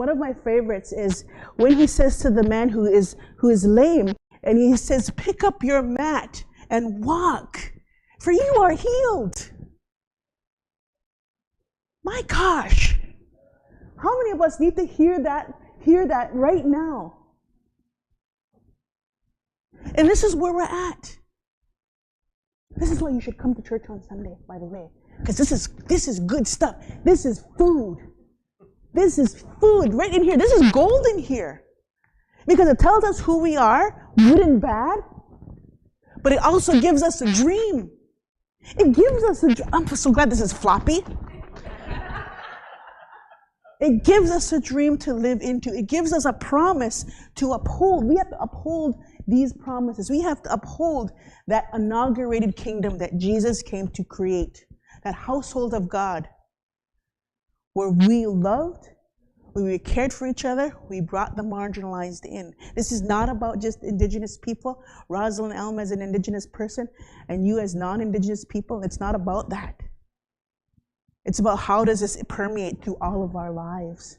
Speaker 4: is when he says to the man who is lame, and he says, pick up your mat and walk, for you are healed. My gosh, how many of us need to hear that right now? And this is where we're at. This is why you should come to church on Sunday, by the way, because this is good stuff. This is food. This is food right in here. This is gold in here, because it tells us who we are, good and bad, but it also gives us a dream. It gives us a dream. I'm so glad this is floppy. It gives us a dream to live into. It gives us a promise to uphold. We have to uphold these promises. We have to uphold that inaugurated kingdom that Jesus came to create, that household of God, where we loved, where we cared for each other, we brought the marginalized in. This is not about just Indigenous people. Rosalind Elm as an Indigenous person, and you as non-Indigenous people. It's not about that. It's about how does this permeate through all of our lives.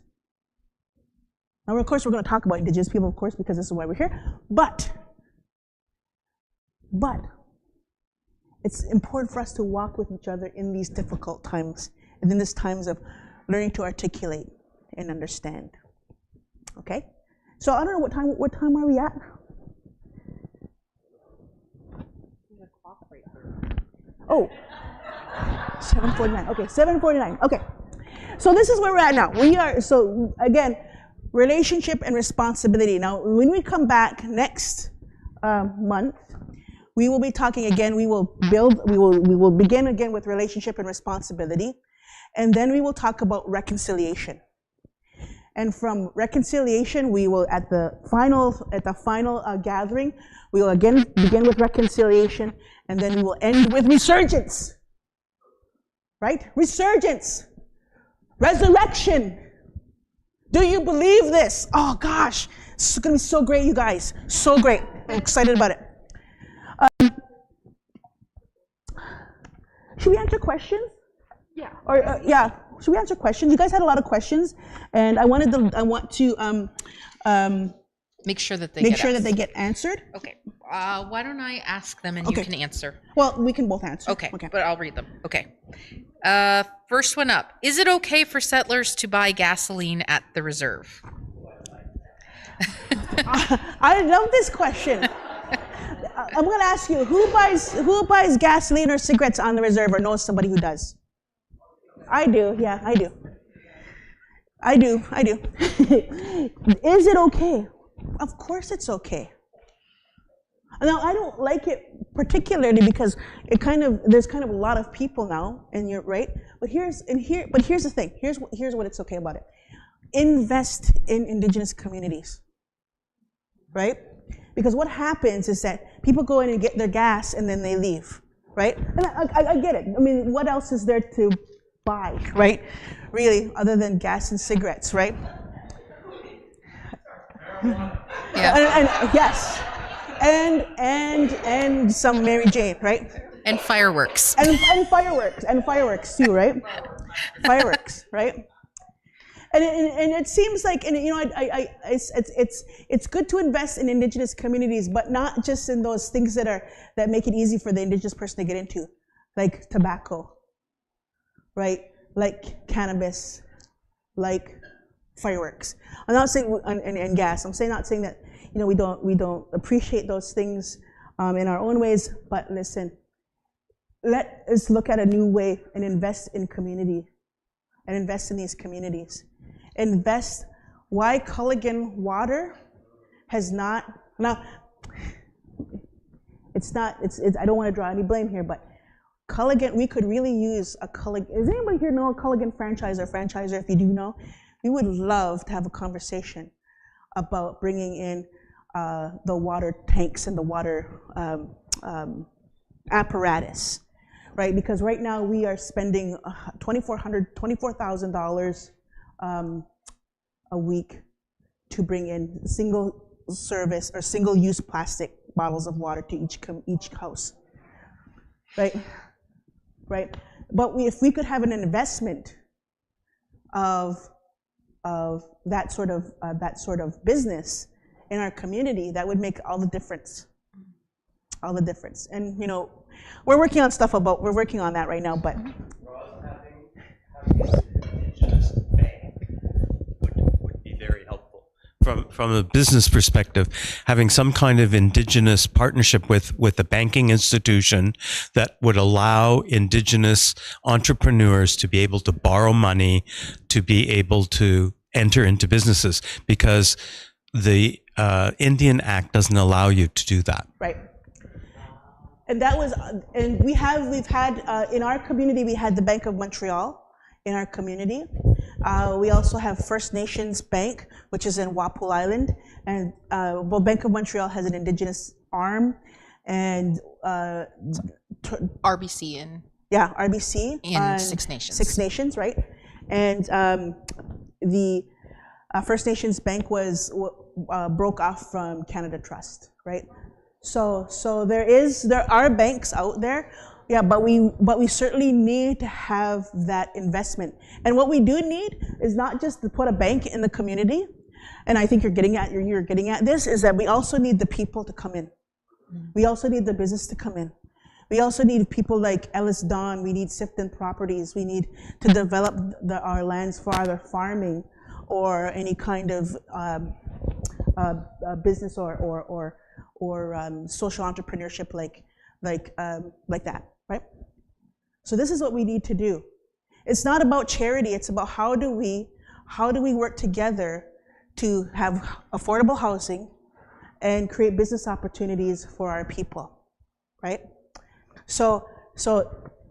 Speaker 4: Now, of course, we're going to talk about Indigenous people, of course, because this is why we're here. But it's important for us to walk with each other in these difficult times, and in these times of learning to articulate and understand. Okay? So I don't know what time are we at? Oh. 7:49. Okay, 7:49. Okay. So this is where we're at now. So again, relationship and responsibility. Now, when we come back next month, we will be talking again. We will begin again with relationship and responsibility, and then we will talk about reconciliation. And from reconciliation, we will at the final gathering, we will again begin with reconciliation, and then we will end with resurgence. Right? Resurgence. Resurrection. Do you believe this? Oh gosh, it's going to be so great, you guys. So great. I'm excited about it. Should we answer questions? Yeah. Or yeah. Should we answer questions? You guys had a lot of questions, and I want to
Speaker 2: make sure that
Speaker 4: they get answered.
Speaker 2: Okay. Why don't I ask them and you can answer?
Speaker 4: Well, we can both answer.
Speaker 2: Okay. But I'll read them. Okay. First one up. Is it okay for settlers to buy gasoline at the reserve?
Speaker 4: I love this question. I'm going to ask you, who buys gasoline or cigarettes on the reserve or knows somebody who does? I do, yeah, I do. I do. Is it okay? Of course it's okay. Now, I don't like it particularly because there's kind of a lot of people now, and you're right. But here's the thing. Here's what it's okay about it. Invest in indigenous communities, right? Because what happens is that people go in and get their gas and then they leave, right? And I get it. I mean, what else is there to buy, right? Really, other than gas and cigarettes, right?
Speaker 2: Yeah.
Speaker 4: And yes, and some Mary Jane, right?
Speaker 2: And fireworks.
Speaker 4: And fireworks too, right? Fireworks, right? And it seems like, and you know, it's good to invest in indigenous communities, but not just in those things that make it easy for the indigenous person to get into, like tobacco, right? Like cannabis, like fireworks. I'm not saying and gas. I'm not saying that, you know, we don't appreciate those things in our own ways. But listen, let us look at a new way and invest in community, and invest in these communities. Invest. Why Culligan Water has not now? It's not. It's. I don't want to draw any blame here, but Culligan. We could really use a Culligan. Does anybody here know a Culligan franchiser? If you do know, we would love to have a conversation about bringing in the water tanks and the water apparatus, right? Because right now we are spending $24,000 a week to bring in single service or single use plastic bottles of water to each house, right? Right. But if we could have an investment of that sort of business in our community, that would make all the difference. All the difference. And you know, we're working on that right now, but
Speaker 3: would be very helpful. From a business perspective, having some kind of indigenous partnership with a banking institution that would allow indigenous entrepreneurs to be able to borrow money, to be able to enter into businesses, because the Indian Act doesn't allow you to do that.
Speaker 4: Right. And that was, and we've had in our community, we had the Bank of Montreal in our community. We also have First Nations Bank, which is in Wapule Island, and Bank of Montreal has an indigenous arm, and
Speaker 2: RBC and
Speaker 4: RBC
Speaker 2: and Six Nations.
Speaker 4: Six Nations, right? And the First Nations Bank was broke off from Canada Trust, right? So there are banks out there, yeah, but we certainly need to have that investment. And what we do need is not just to put a bank in the community, and I think you're getting at this, is that we also need the people to come in. We also need the business to come in. We also need people like Ellis Don. We need Sifton Properties. We need to develop our lands for either farming or any kind of business or social entrepreneurship like that, right? So this is what we need to do. It's not about charity. It's about how do we work together to have affordable housing and create business opportunities for our people, right? So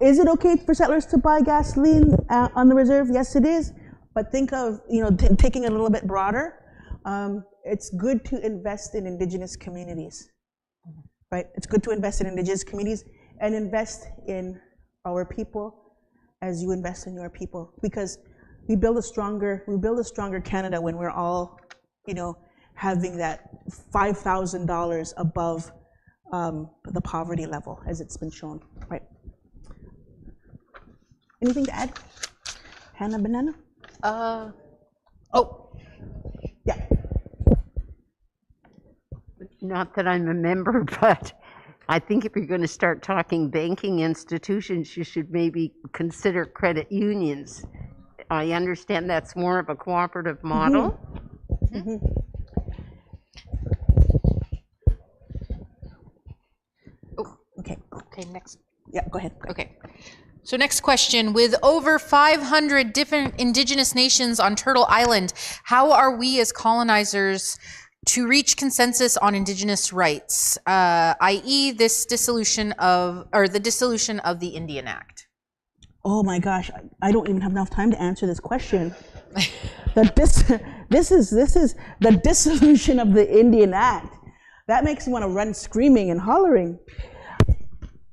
Speaker 4: is it okay for settlers to buy gasoline on the reserve? Yes, it is. But think of, taking it a little bit broader. It's good to invest in indigenous communities, right? It's good to invest in indigenous communities and invest in our people as you invest in your people, because we build a stronger Canada when we're all, having that $5,000 above the poverty level, as it's been shown, right? Anything to add? Hannah Banana? Yeah.
Speaker 6: Not that I'm a member, but I think if you're going to start talking banking institutions, you should maybe consider credit unions. I understand that's more of a cooperative model.
Speaker 4: Mm-hmm.
Speaker 2: Okay, next.
Speaker 4: Yeah, go ahead.
Speaker 2: Okay. So next question, with over 500 different indigenous nations on Turtle Island, how are we as colonizers to reach consensus on indigenous rights, i.e. the dissolution of the Indian Act?
Speaker 4: Oh my gosh, I don't even have enough time to answer this question. This is the dissolution of the Indian Act. That makes me want to run screaming and hollering.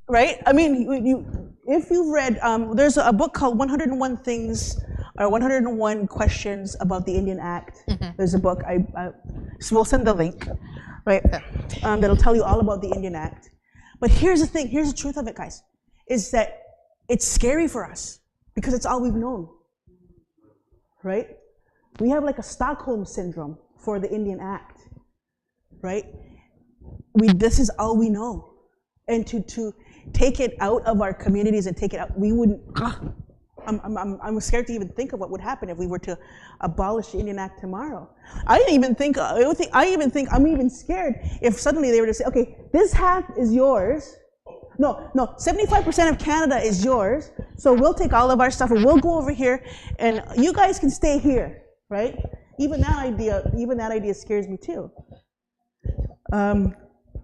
Speaker 4: Right? I mean, if you've read, there's a book called 101 Things, or 101 Questions about the Indian Act. Mm-hmm. There's a book, so we'll send the link, right? That'll tell you all about the Indian Act. But here's the thing, here's the truth of it, guys, is that it's scary for us because it's all we've known, right? We have like a Stockholm syndrome for the Indian Act, right? This is all we know. And to take it out of our communities and take it out, we wouldn't, I'm scared to even think of what would happen if we were to abolish the Indian Act tomorrow. I'm even scared if suddenly they were to say, okay, this half is yours. No, 75% of Canada is yours, so we'll take all of our stuff and we'll go over here and you guys can stay here, right? Even that idea scares me too.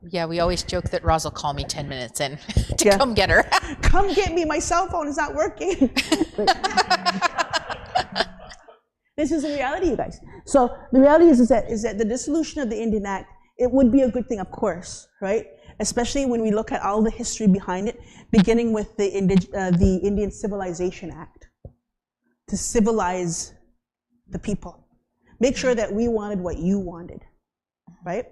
Speaker 2: Yeah, we always joke that Roz will call me 10 minutes in to come get her.
Speaker 4: Come get me, my cell phone is not working. This is the reality, you guys. So the reality is that the dissolution of the Indian Act, it would be a good thing, of course, right? Especially when we look at all the history behind it, beginning with the Indian Civilization Act, to civilize the people. Make sure that we wanted what you wanted, right?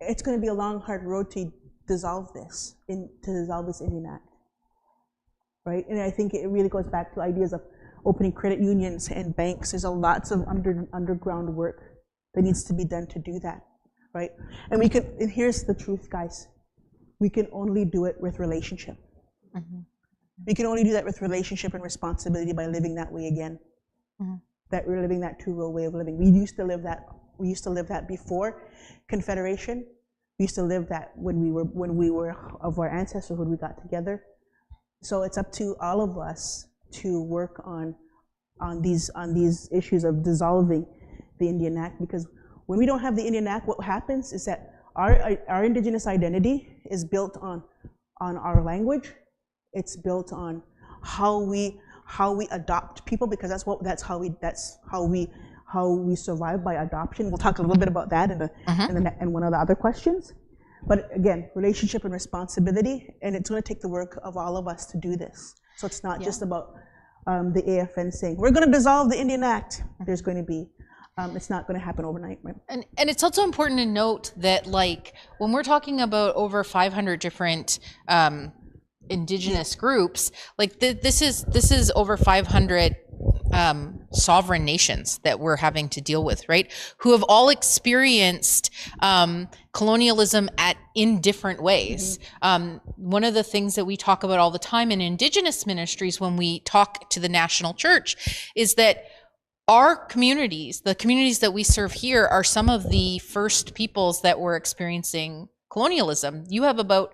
Speaker 4: It's going to be a long, hard road to dissolve this Indian Act, right? And I think it really goes back to ideas of opening credit unions and banks. There's lots of underground work that needs to be done to do that, right? And here's the truth, guys. We can only do it with relationship. Mm-hmm. We can only do that with relationship and responsibility by living that way again. Mm-hmm. That we're living that two-row way of living. We used to live that before Confederation. We used to live that when we were of our ancestors, when we got together. So it's up to all of us to work on these issues of dissolving the Indian Act, because when we don't have the Indian Act, what happens is that our indigenous identity is built on our language. It's built on how we adopt people, because that's how we survive, by adoption. We'll talk a little bit about that in one of the other questions. But again, relationship and responsibility, and it's going to take the work of all of us to do this. So it's not just about the AFN saying we're going to dissolve the Indian Act. There's going to be it's not going to happen overnight. Right?
Speaker 2: And it's also important to note that, like, when we're talking about over 500 different indigenous groups, like this is over 500 sovereign nations that we're having to deal with, right? Who have all experienced colonialism in different ways. Mm-hmm. One of the things that we talk about all the time in Indigenous ministries when we talk to the national church is that our communities, the communities that we serve here, are some of the first peoples that were experiencing colonialism. You have about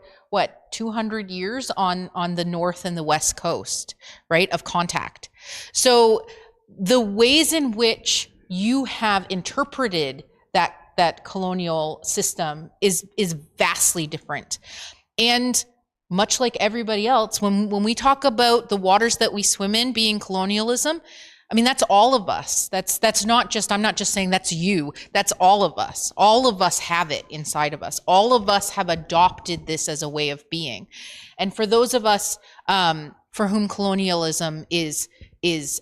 Speaker 2: 200 years on the north and the west coast, right, of contact. So the ways in which you have interpreted that colonial system is vastly different. And much like everybody else, when we talk about the waters that we swim in being colonialism, I mean, that's all of us. That's not just, I'm not just saying that's you. That's all of us. All of us have it inside of us. All of us have adopted this as a way of being. And for those of us for whom colonialism is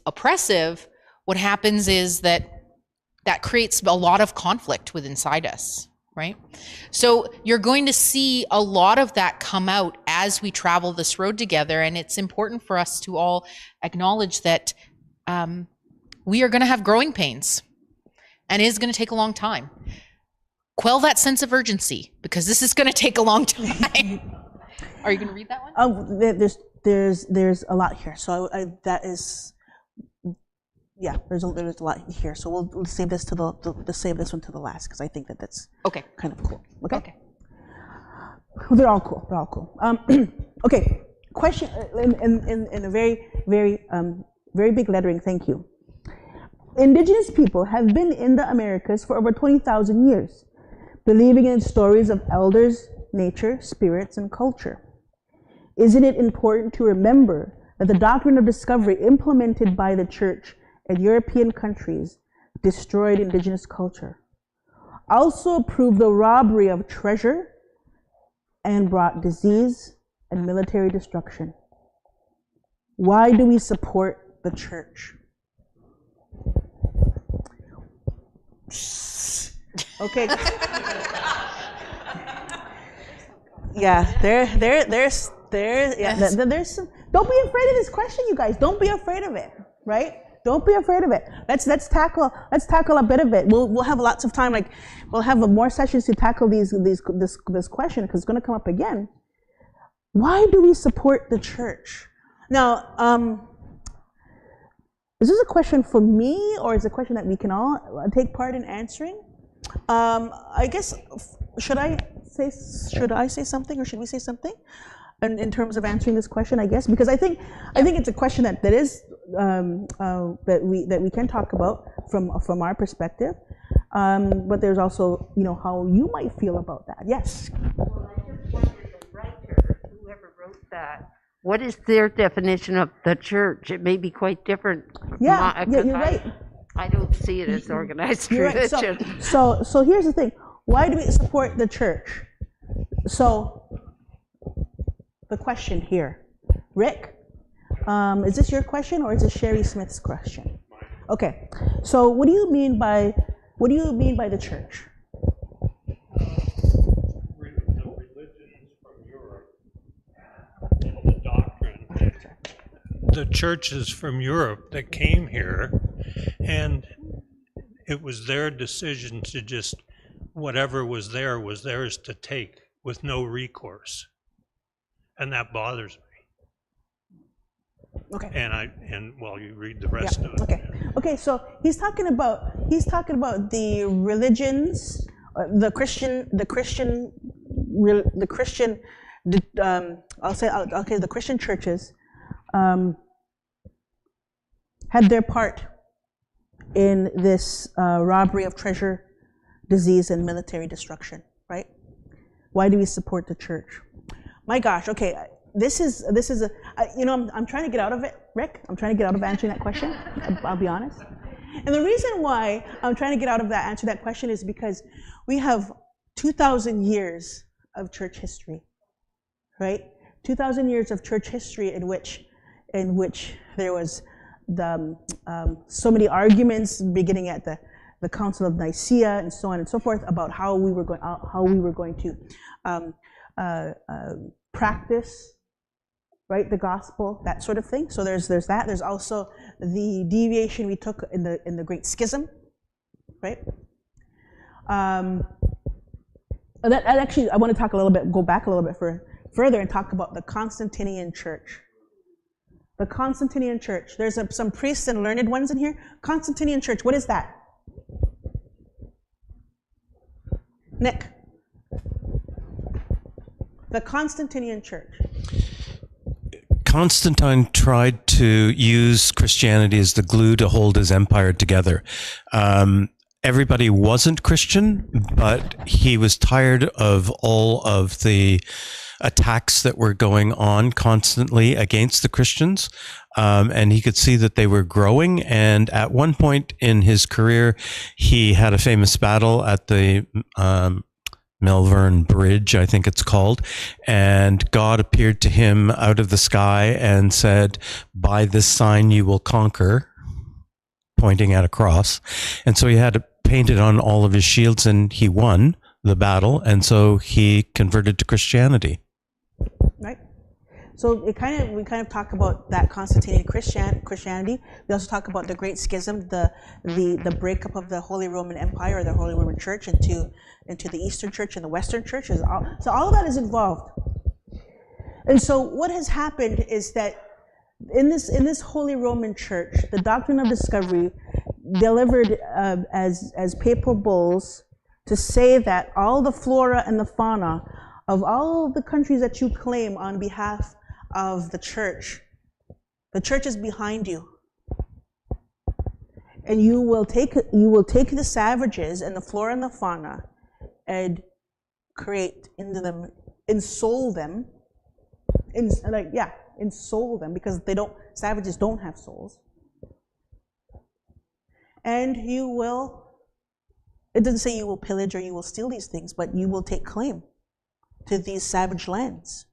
Speaker 2: oppressive, what happens is that creates a lot of conflict within inside us, right? So you're going to see a lot of that come out as we travel this road together. And it's important for us to all acknowledge that we are going to have growing pains, and it is going to take a long time. Quell that sense of urgency, because this is going to take a long time. Are you going to read that one?
Speaker 4: There's a lot here. So there's a lot here. So we'll save this save this one to the last, because I think that's
Speaker 2: okay.
Speaker 4: Kind of cool. Okay. They're all cool. They're all cool. Okay. Question in a very, very, very big lettering. Thank you. Indigenous people have been in the Americas for over 20,000 years, believing in stories of elders, nature, spirits, and culture. Isn't it important to remember that the doctrine of discovery implemented by the church in European countries destroyed indigenous culture, also proved the robbery of treasure, and brought disease and military destruction? Why do we support the church? Okay. Yeah, there's some. Don't be afraid of this question, you guys. Don't be afraid of it, right? Don't be afraid of it. Let's tackle a bit of it. We'll have lots of time. Like we'll have more sessions to tackle this question because it's going to come up again. Why do we support the church? Now, is this a question for me, or is it a question that we can all take part in answering? I guess should I say something, or should we say something in terms of answering this question? I guess because I think it's a question that is that we can talk about from our perspective, but there's also how you might feel about that. Yes.
Speaker 6: Well, I just wondered, the writer, whoever wrote that, what is their definition of the church? It may be quite different.
Speaker 4: Yeah, you're right.
Speaker 6: I don't see it as organized religion.
Speaker 4: Right. So here's the thing. Why do we support the church? So the question here, Rick, is this your question or is this Sherry Smith's question? Okay. So what do you mean by the church?
Speaker 7: The churches from Europe that came here, and it was their decision to just, whatever was theirs to take with no recourse. And that bothers me.
Speaker 4: Okay.
Speaker 7: And well, you read the rest of it.
Speaker 4: Okay. Okay, so he's talking about the religions, the Christian churches had their part in this robbery of treasure, disease, and military destruction, right? Why do we support the church? My gosh, okay, this is I'm trying to get out of it, Rick. I'm trying to get out of answering that question. I'll be honest. And the reason why I'm trying to get out of answer that question is because we have 2,000 years of church history, right? 2,000 years of church history in which there was so many arguments beginning at the Council of Nicaea and so on and so forth about how we were going to practice, right, the gospel, that sort of thing. So there's that. There's also the deviation we took in the Great Schism, right? And that actually, I want to go back a little bit further and talk about the Constantinian Church. The Constantinian Church. There's some priests and learned ones in here. Constantinian Church, what is that? Nick. The Constantinian Church.
Speaker 3: Constantine tried to use Christianity as the glue to hold his empire together. Everybody wasn't Christian, but he was tired of all of the attacks that were going on constantly against the Christians. And he could see that they were growing. And at one point in his career, he had a famous battle at the Melbourne Bridge, I think it's called. And God appeared to him out of the sky and said, "By this sign you will conquer," pointing at a cross. And so he had it painted on all of his shields, and he won the battle. And so he converted to Christianity.
Speaker 4: Right. So we kind of talk about that Constantinian Christianity. We also talk about the Great Schism, the breakup of the Holy Roman Empire or the Holy Roman Church into the Eastern Church and the Western Church. So all of that is involved. And so what has happened is that in this Holy Roman Church, the doctrine of discovery delivered as papal bulls to say that all the flora and the fauna of all the countries that you claim on behalf of the church is behind you. And you will take the savages and the flora and the fauna and create into them, ensoul them, ensoul them, because savages don't have souls. And you will, it doesn't say you will pillage or you will steal these things, but you will take claim to these savage lands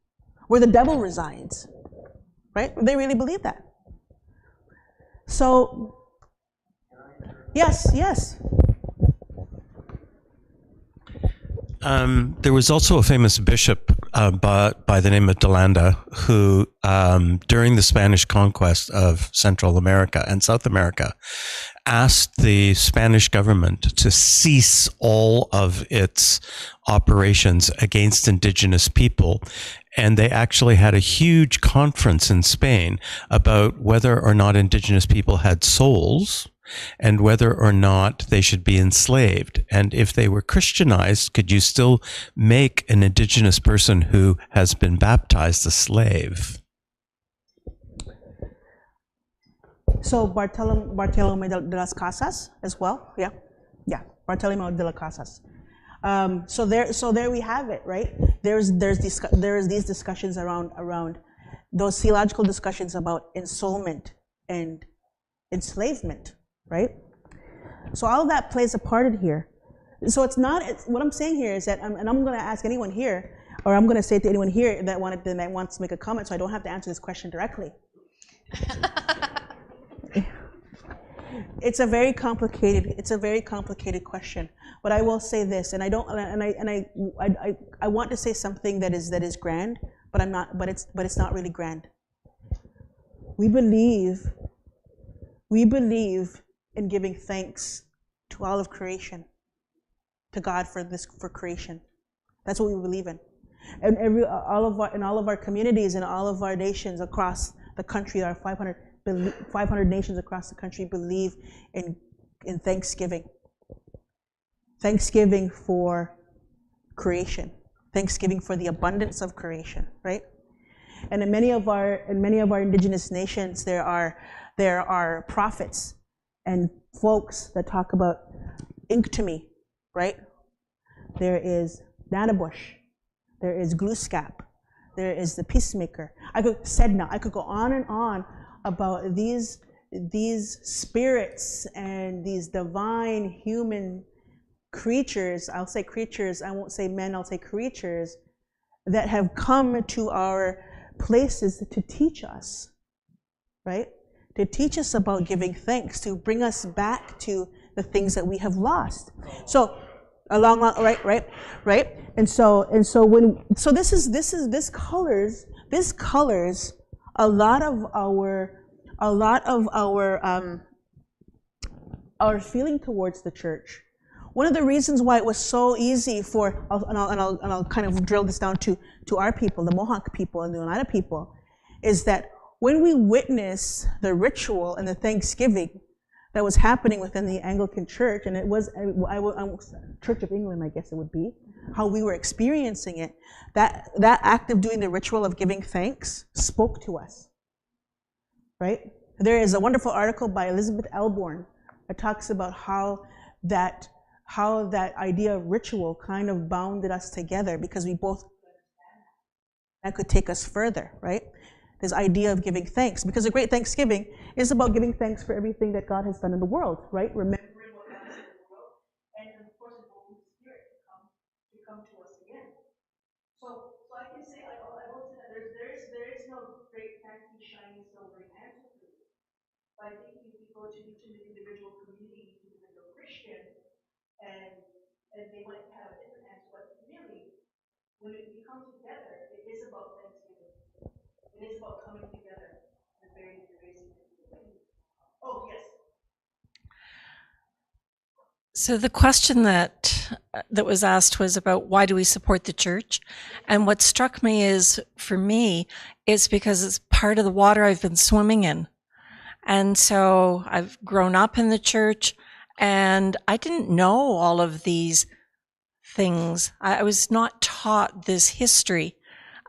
Speaker 4: where the devil resides, right? They really believe that. So, yes.
Speaker 3: There was also a famous bishop by the name of Delanda who, during the Spanish conquest of Central America and South America, asked the Spanish government to cease all of its operations against indigenous people. And they actually had a huge conference in Spain about whether or not indigenous people had souls and whether or not they should be enslaved. And if they were Christianized, could you still make an indigenous person who has been baptized a slave?
Speaker 4: So Bartolome de las Casas as well, yeah, Bartolome de las Casas. So there we have it, right? There's these discussions around those theological discussions about ensoulment and enslavement, right? So all of that plays a part in here. So what I'm saying here is that, and I'm going to ask anyone here, or I'm going to say to anyone here that wants to make a comment, so I don't have to answer this question directly. It's a very complicated question. But I will say this, and I want to say something that is grand, but I'm not. But it's not really grand. We believe in giving thanks to all of creation, to God for creation. That's what we believe in, and all of our communities and all of our nations across the country, our 500 nations across the country, believe in Thanksgiving. Thanksgiving for creation. Thanksgiving for the abundance of creation, right? And in many of our indigenous nations, there are prophets and folks that talk about Inktomi, right? There is Nanabush, there is Glooskap, there is the Peacemaker. I could go on and on about these spirits and these divine human creatures. I'll say creatures, I won't say men, I'll say creatures that have come to our places to teach us, right? To teach us about giving thanks, to bring us back to the things that we have lost. So right. And so this colors a lot of our feeling towards the church. One of the reasons why it was so easy and I'll kind of drill this down to our people, the Mohawk people and the Oneida people, is that when we witness the ritual and the Thanksgiving that was happening within the Anglican Church, and it was Church of England, I guess it would be, how we were experiencing it, that act of doing the ritual of giving thanks spoke to us, right? There is a wonderful article by Elizabeth Elborn that talks about how that idea of ritual kind of bounded us together because we both that could take us further, right? This idea of giving thanks, because the Great Thanksgiving is about giving thanks for everything that God has done in the world, right? Remembering what God has done in the world, and of course the Holy Spirit to come to us again. So I can say, I will say that there is no great fancy shiny silver answer to this. But I think if you go to each individual community, each individual Christian, and they might have a different answer, but really, when we come together, it is about Thanksgiving. It is about coming together in a very significant way. Oh, yes.
Speaker 8: So the question that was asked was about why do we support the church? And what struck me is, for me, is because it's part of the water I've been swimming in. And so I've grown up in the church, and I didn't know all of these things. I was not taught this history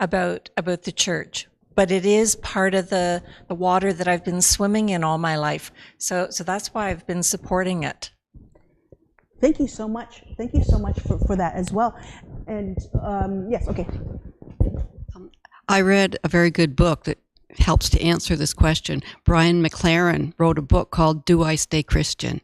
Speaker 8: about the church, but it is part of the water that I've been swimming in all my life. So that's why I've been supporting it.
Speaker 4: Thank you so much. Thank you so much for that as well. And yes, okay.
Speaker 9: I read a very good book that helps to answer this question. Brian McLaren wrote a book called Do I Stay Christian?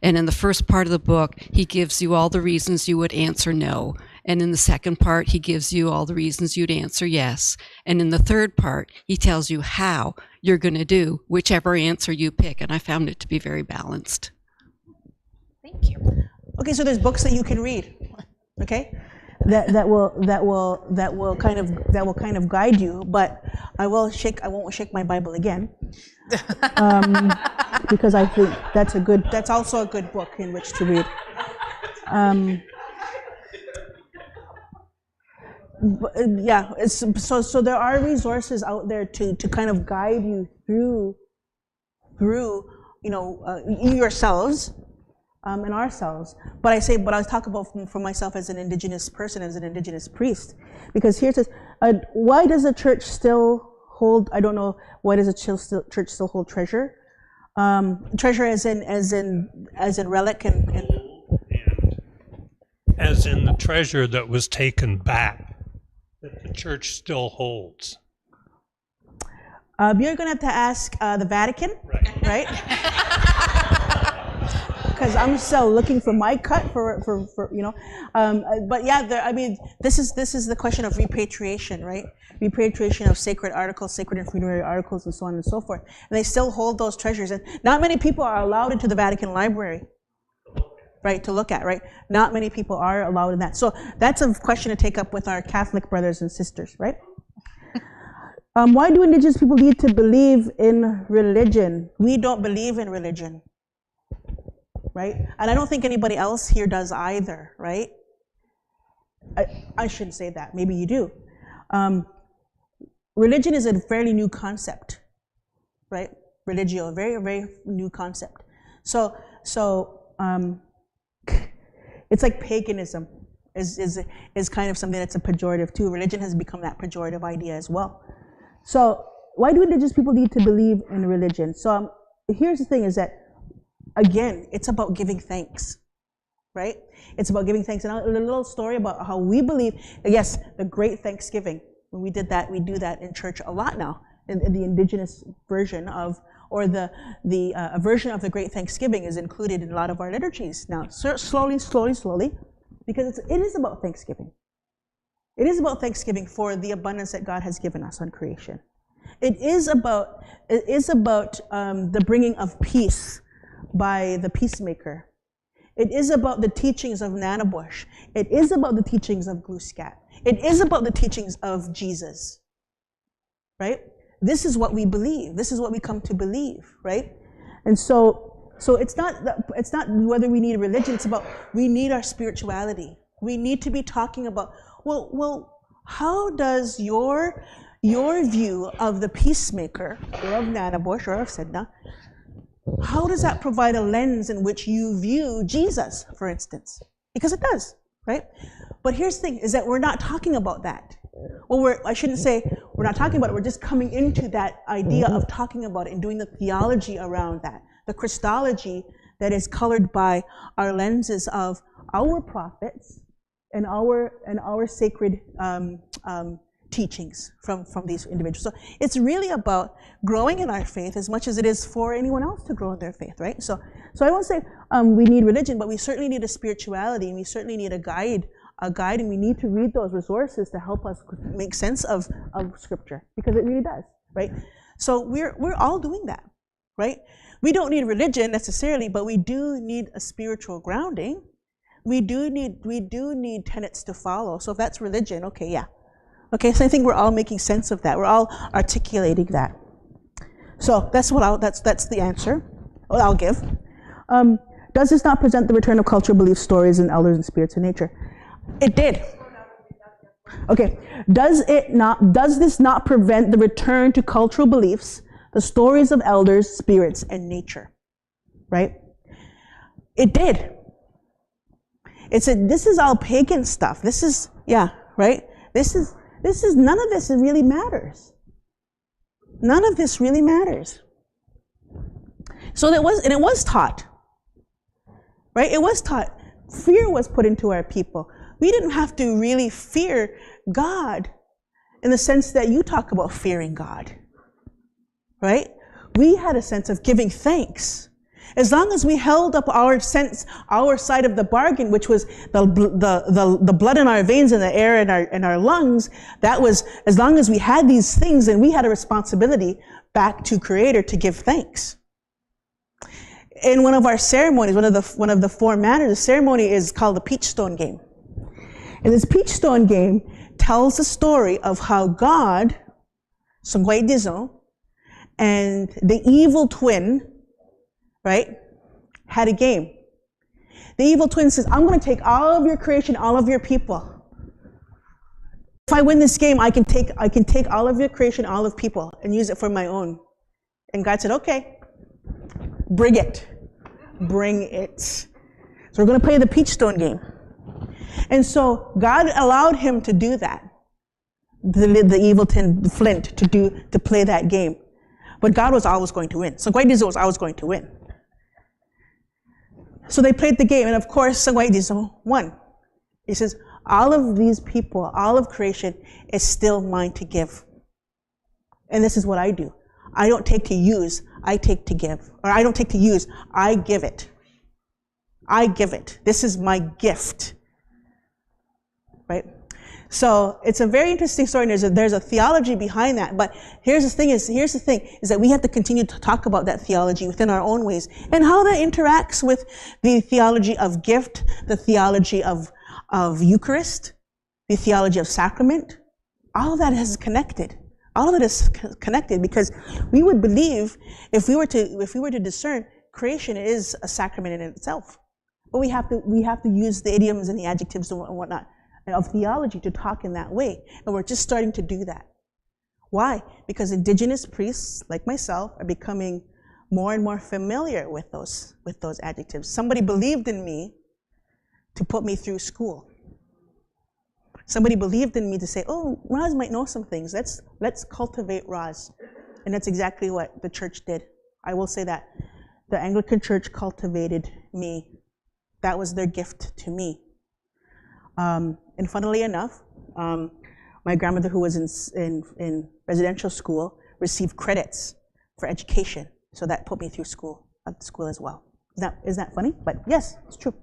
Speaker 9: And in the first part of the book, he gives you all the reasons you would answer no. And in the second part, he gives you all the reasons you'd answer yes. And in the third part, he tells you how you're going to do whichever answer you pick. And I found it to be very balanced.
Speaker 2: Thank you.
Speaker 4: Okay, so there's books that you can read, okay, that will kind of guide you. But I won't shake my Bible again, because I think that's also a good book in which to read. But, yeah, so there are resources out there to kind of guide you through yourselves. And ourselves, but I talk about for myself as an Indigenous person, as an Indigenous priest, because here's this: why does the church still hold? I don't know. Why does the church still hold treasure? Treasure, as in relic and
Speaker 7: as in the treasure that was taken back, that the church still holds.
Speaker 4: You're going to have to ask the Vatican, right? Because I'm still looking for my cut for but yeah, this is the question of repatriation, right? Repatriation of sacred articles, sacred and funerary articles, and so on and so forth. And they still hold those treasures, and not many people are allowed into the Vatican Library, right? To look at, right? Not many people are allowed in that. So that's a question to take up with our Catholic brothers and sisters, right? Why do Indigenous people need to believe in religion? We don't believe in religion. Right? And I don't think anybody else here does either, right? I shouldn't say that. Maybe you do. Religion is a fairly new concept, right? Religio, a very, very new concept. So it's like paganism is kind of something that's a pejorative too. Religion has become that pejorative idea as well. So why do Indigenous people need to believe in religion? So here's the thing: is that, again, it's about giving thanks, right? It's about giving thanks. And a little story about how we believe, yes, the Great Thanksgiving. When we did that, we do that in church a lot now, in the Indigenous version of, or the version of the Great Thanksgiving is included in a lot of our liturgies now, slowly, because it is about Thanksgiving. It is about Thanksgiving for the abundance that God has given us on creation. It is about the bringing of peace by the peacemaker. It is about the teachings of Nanabush. It is about the teachings of Glooskap. It is about the teachings of Jesus, right? This is what we believe. This is what we come to believe, right? And so it's not whether we need religion. It's about we need our spirituality. We need to be talking about, well, how does your view of the peacemaker, or of Nanabush, or of Sedna, how does that provide a lens in which you view Jesus, for instance? Because it does, right? But here's the thing, is that we're not talking about that. Well, I shouldn't say we're not talking about it, we're just coming into that idea of talking about it and doing the theology around that, the Christology that is colored by our lenses of our prophets and our sacred teachings from these individuals. So it's really about growing in our faith as much as it is for anyone else to grow in their faith, right? So I won't say we need religion, but we certainly need a spirituality, and we certainly need a guide, and we need to read those resources to help us make sense of Scripture, because it really does, right? So we're all doing that, right? We don't need religion necessarily, but we do need a spiritual grounding. We do need tenets to follow. So if that's religion, okay, yeah. Okay, so I think we're all making sense of that. We're all articulating that. So that's the answer I'll give. Does this not present the return of cultural belief stories and elders and spirits in nature? It did. Okay. Does this not prevent the return to cultural beliefs, the stories of elders, spirits, and nature? Right? It did. This is all pagan stuff. This is, yeah, right? This is, none of this really matters. None of this really matters. So it was taught, right? It was taught. Fear was put into our people. We didn't have to really fear God in the sense that you talk about fearing God, right? We had a sense of giving thanks. As long as we held up our side of the bargain, which was the blood in our veins and the air in our lungs, that was, as long as we had these things, and we had a responsibility back to Creator to give thanks. In one of our ceremonies, one of the 4 manners, the ceremony is called the Peach Stone Game. And this Peach Stone Game tells the story of how God, St Aidan, and the evil twin, right, had a game. The evil twin says, I'm going to take all of your creation, all of your people. If I win this game, I can take all of your creation, all of people, and use it for my own. And God said, okay, bring it. Bring it. So we're going to play the Peach Stone Game. And so God allowed him to do that. The evil twin, Flint, to play that game. But God was always going to win. So St Aidan was always going to win. So they played the game, and of course, St Aidan won. He says, all of these people, all of creation is still mine to give. And this is what I do. I don't take to use, I take to give. Or I don't take to use, I give it. I give it. This is my gift. Right? So it's a very interesting story, and there's a theology behind that. But here's the thing is that we have to continue to talk about that theology within our own ways and how that interacts with the theology of gift, the theology of Eucharist, the theology of sacrament. All of that is connected. All of it is connected, because we would believe, if we were to discern, creation is a sacrament in itself. But we have to use the idioms and the adjectives and whatnot of theology to talk in that way. And we're just starting to do that. Why? Because indigenous priests like myself are becoming more and more familiar with those adjectives. Somebody believed in me to put me through school. Somebody believed in me to say, oh, Roz might know some things. Let's cultivate Roz. And that's exactly what the church did. I will say that. The Anglican Church cultivated me. That was their gift to me. And funnily enough, my grandmother, who was in residential school, received credits for education. So that put me through school as well. Isn't that funny? But yes, it's true.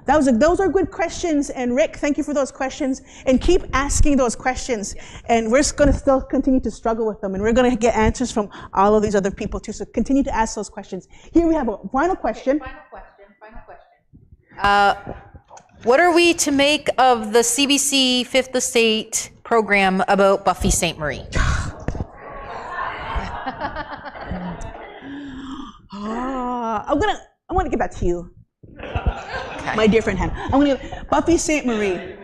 Speaker 4: Those are good questions. And Rick, thank you for those questions. And keep asking those questions. And we're going to still continue to struggle with them. And we're going to get answers from all of these other people too. So continue to ask those questions. Here we have a final question.
Speaker 2: Okay, final question. What are we to make of the CBC Fifth Estate program about Buffy St. Marie?
Speaker 4: I'm gonna get back to you. Okay. My dear friend Han. I'm gonna get Buffy St. Marie.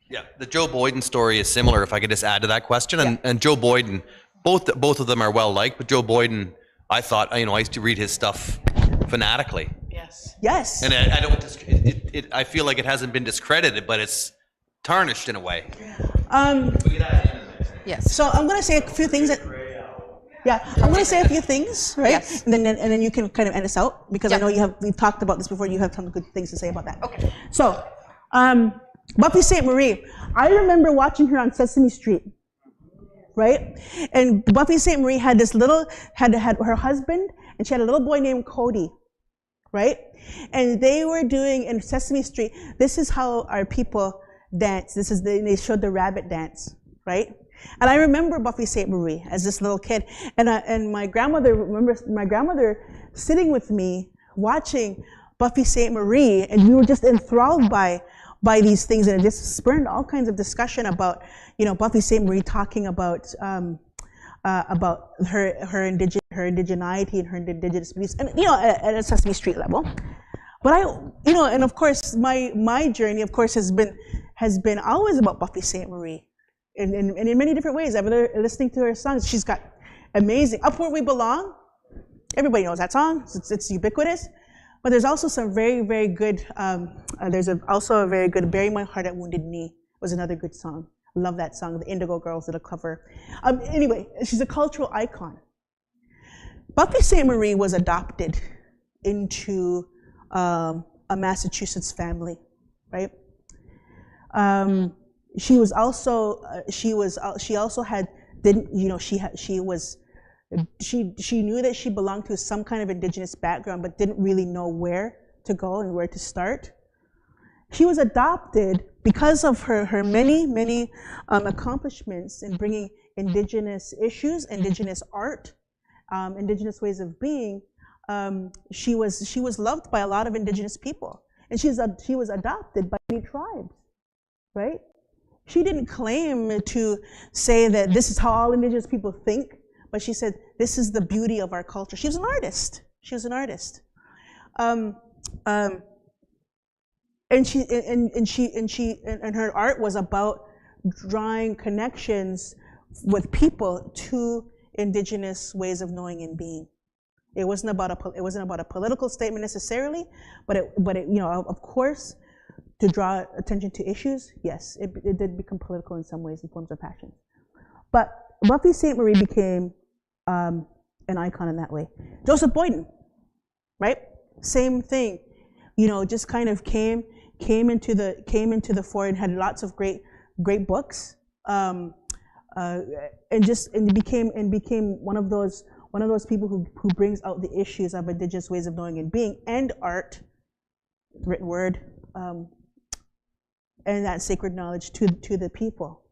Speaker 10: Yeah, the Joe Boyden story is similar, if I could just add to that question. And Joe Boyden, both of them are well liked, but Joe Boyden, I thought, I used to read his stuff fanatically.
Speaker 4: Yes.
Speaker 10: And I don't, I feel like it hasn't been discredited, but it's tarnished in a way.
Speaker 2: Yes.
Speaker 4: So I'm going to say a few things I'm going to say a few things, right?
Speaker 2: Yes.
Speaker 4: And then you can kind of end us out, because I know we've talked about this before. You have some good things to say about that.
Speaker 2: Okay.
Speaker 4: So, Buffy St. Marie, I remember watching her on Sesame Street, right? And Buffy St. Marie had had her husband, and she had a little boy named Cody, right? And they were doing in Sesame Street, this is how our people dance. They showed the rabbit dance, right? And I remember Buffy St. Marie as this little kid, and my grandmother sitting with me watching Buffy St. Marie, and we were just enthralled by these things, and it just spurred all kinds of discussion about, Buffy St. Marie talking about her indigeneity and her indigenous beliefs, and at a Sesame Street level. But and of course my journey, of course, has been always about Buffy St. Marie. And in many different ways. I've been listening to her songs. She's got amazing. Up Where We Belong, Everybody knows that song. It's ubiquitous. But there's also some very, very good, also a very good Bury My Heart at Wounded Knee was another good song. Love that song. The Indigo Girls did a cover. Anyway, she's a cultural icon. Buffy Sainte-Marie was adopted into a Massachusetts family, right? She also had, she knew that she belonged to some kind of indigenous background, but didn't really know where to go and where to start. She was adopted because of her many accomplishments in bringing indigenous issues, indigenous art, indigenous ways of being. She was loved by a lot of indigenous people, and she was adopted by many tribes, right? She didn't claim to say that this is how all indigenous people think, but she said this is the beauty of our culture. She was an artist. She was an artist, and her art was about drawing connections with people to indigenous ways of knowing and being. It wasn't about a political statement necessarily, but it of course, to draw attention to issues, yes, it did become political in some ways, in forms of passion. But Buffy Sainte-Marie became an icon in that way. Joseph Boyden, right? Same thing, just kind of came into the fore and had lots of great books, and became one of those people who brings out the issues of indigenous ways of knowing and being, and art, written word, and that sacred knowledge to the people.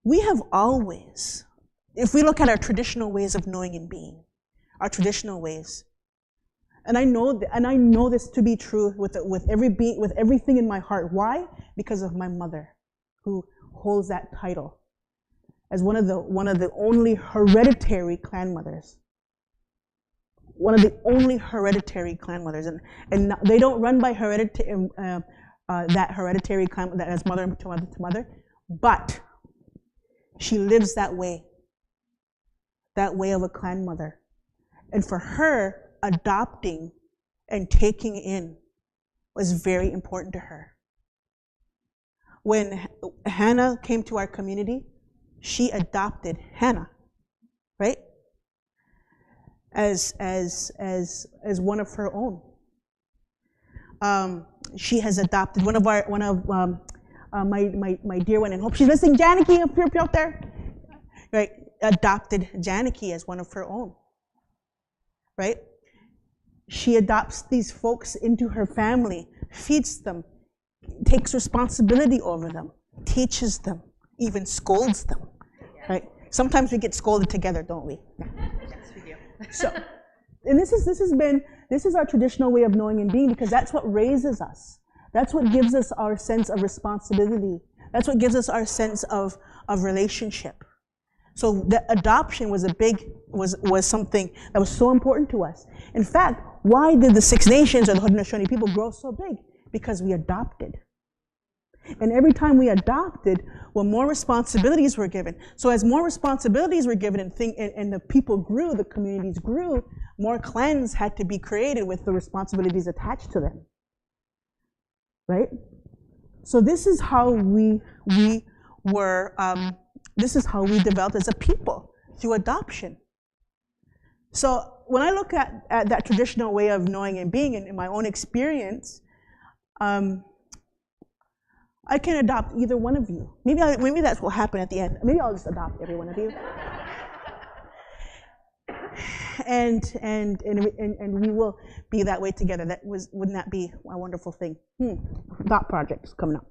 Speaker 4: We have always, if we look at our traditional ways of knowing and being, our traditional ways, and I know this to be true with everything in my heart. Why? Because of my mother, who holds that title as one of the only hereditary clan mothers. One of the only hereditary clan mothers, and they don't run by hereditary that hereditary clan that as mother to mother, but she lives that way of a clan mother, and for her, adopting and taking in was very important to her. When Hannah came to our community, she adopted Hannah, right? As one of her own. She has adopted one of my dear one, and hope she's listening, Janiki up there, right? Adopted Janiki as one of her own, right? She adopts these folks into her family, feeds them, takes responsibility over them, teaches them, even scolds them, right? Sometimes we get scolded together, don't we? Yes, we do. So, and this is our traditional way of knowing and being, because that's what raises us. That's what gives us our sense of responsibility. That's what gives us our sense of relationship. So the adoption was was something that was so important to us. In fact, why did the Six Nations or the Haudenosaunee people grow so big? Because we adopted. And every time we adopted, well, more responsibilities were given. So as more responsibilities were given and the people grew, the communities grew, more clans had to be created with the responsibilities attached to them, right? So this is how we developed as a people, through adoption. So when I look at that traditional way of knowing and being in my own experience, I can adopt either one of you. Maybe that's what will happen at the end. Maybe I'll just adopt every one of you. And we will be that way together. Wouldn't that be a wonderful thing? Thought project is coming up.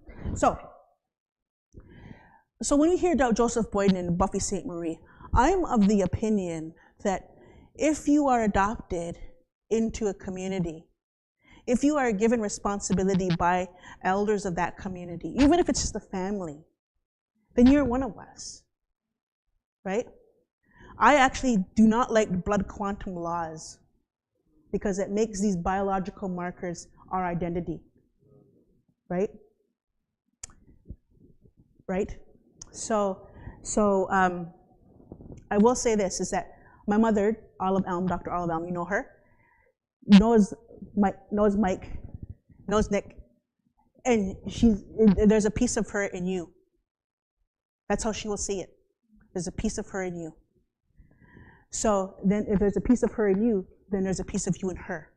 Speaker 4: So when we hear about Joseph Boyden and Buffy Sainte-Marie, I'm of the opinion that if you are adopted into a community, if you are given responsibility by elders of that community, even if it's just a family, then you're one of us, right? I actually do not like blood quantum laws because it makes these biological markers our identity, right? Right? So I will say this, is that My mother, Olive Elm, Dr. Olive Elm, you know her, knows Mike, knows Nick, and there's a piece of her in you. That's how she will see it. There's a piece of her in you. So then if there's a piece of her in you, then there's a piece of you in her,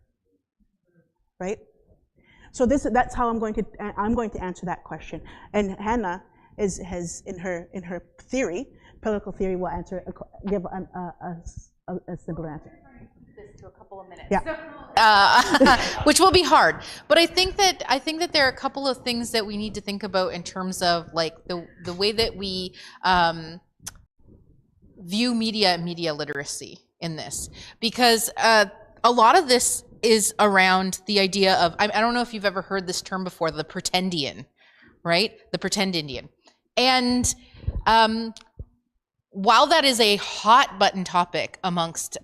Speaker 4: right? So that's how I'm going to answer that question. And Hannah has in her theory, political theory, will give a simple answer.
Speaker 2: This to a couple of minutes.
Speaker 4: Yeah.
Speaker 2: Which will be hard. But I think that there are a couple of things that we need to think about in terms of like the way that we view media and media literacy in this, because a lot of this is around the idea of, I don't know if you've ever heard this term before, the pretendian, right? The pretend Indian. And while that is a hot button topic amongst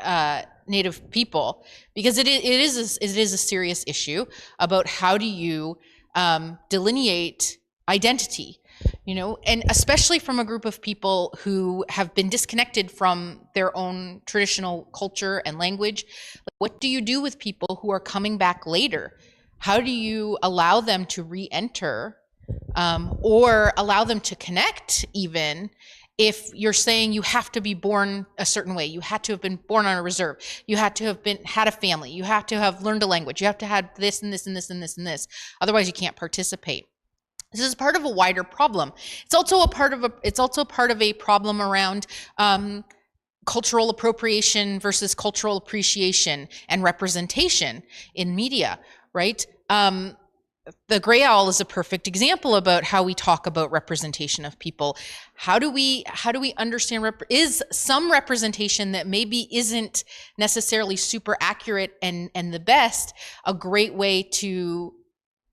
Speaker 2: Native people, because it is a serious issue about how do you delineate identity, you know, and especially from a group of people who have been disconnected from their own traditional culture and language. What do you do with people who are coming back later? How do you allow them to re-enter or allow them to connect even if you're saying you have to be born a certain way, you had to have been born on a reserve, you had to have had a family, you have to have learned a language, you have to have this and this and this and this and this, otherwise you can't participate. This is part of a wider problem. It's also a part of a problem around cultural appropriation versus cultural appreciation and representation in media, right? The Gray Owl is a perfect example about how we talk about representation of people. How do we understand, is some representation that maybe isn't necessarily super accurate and the best, a great way to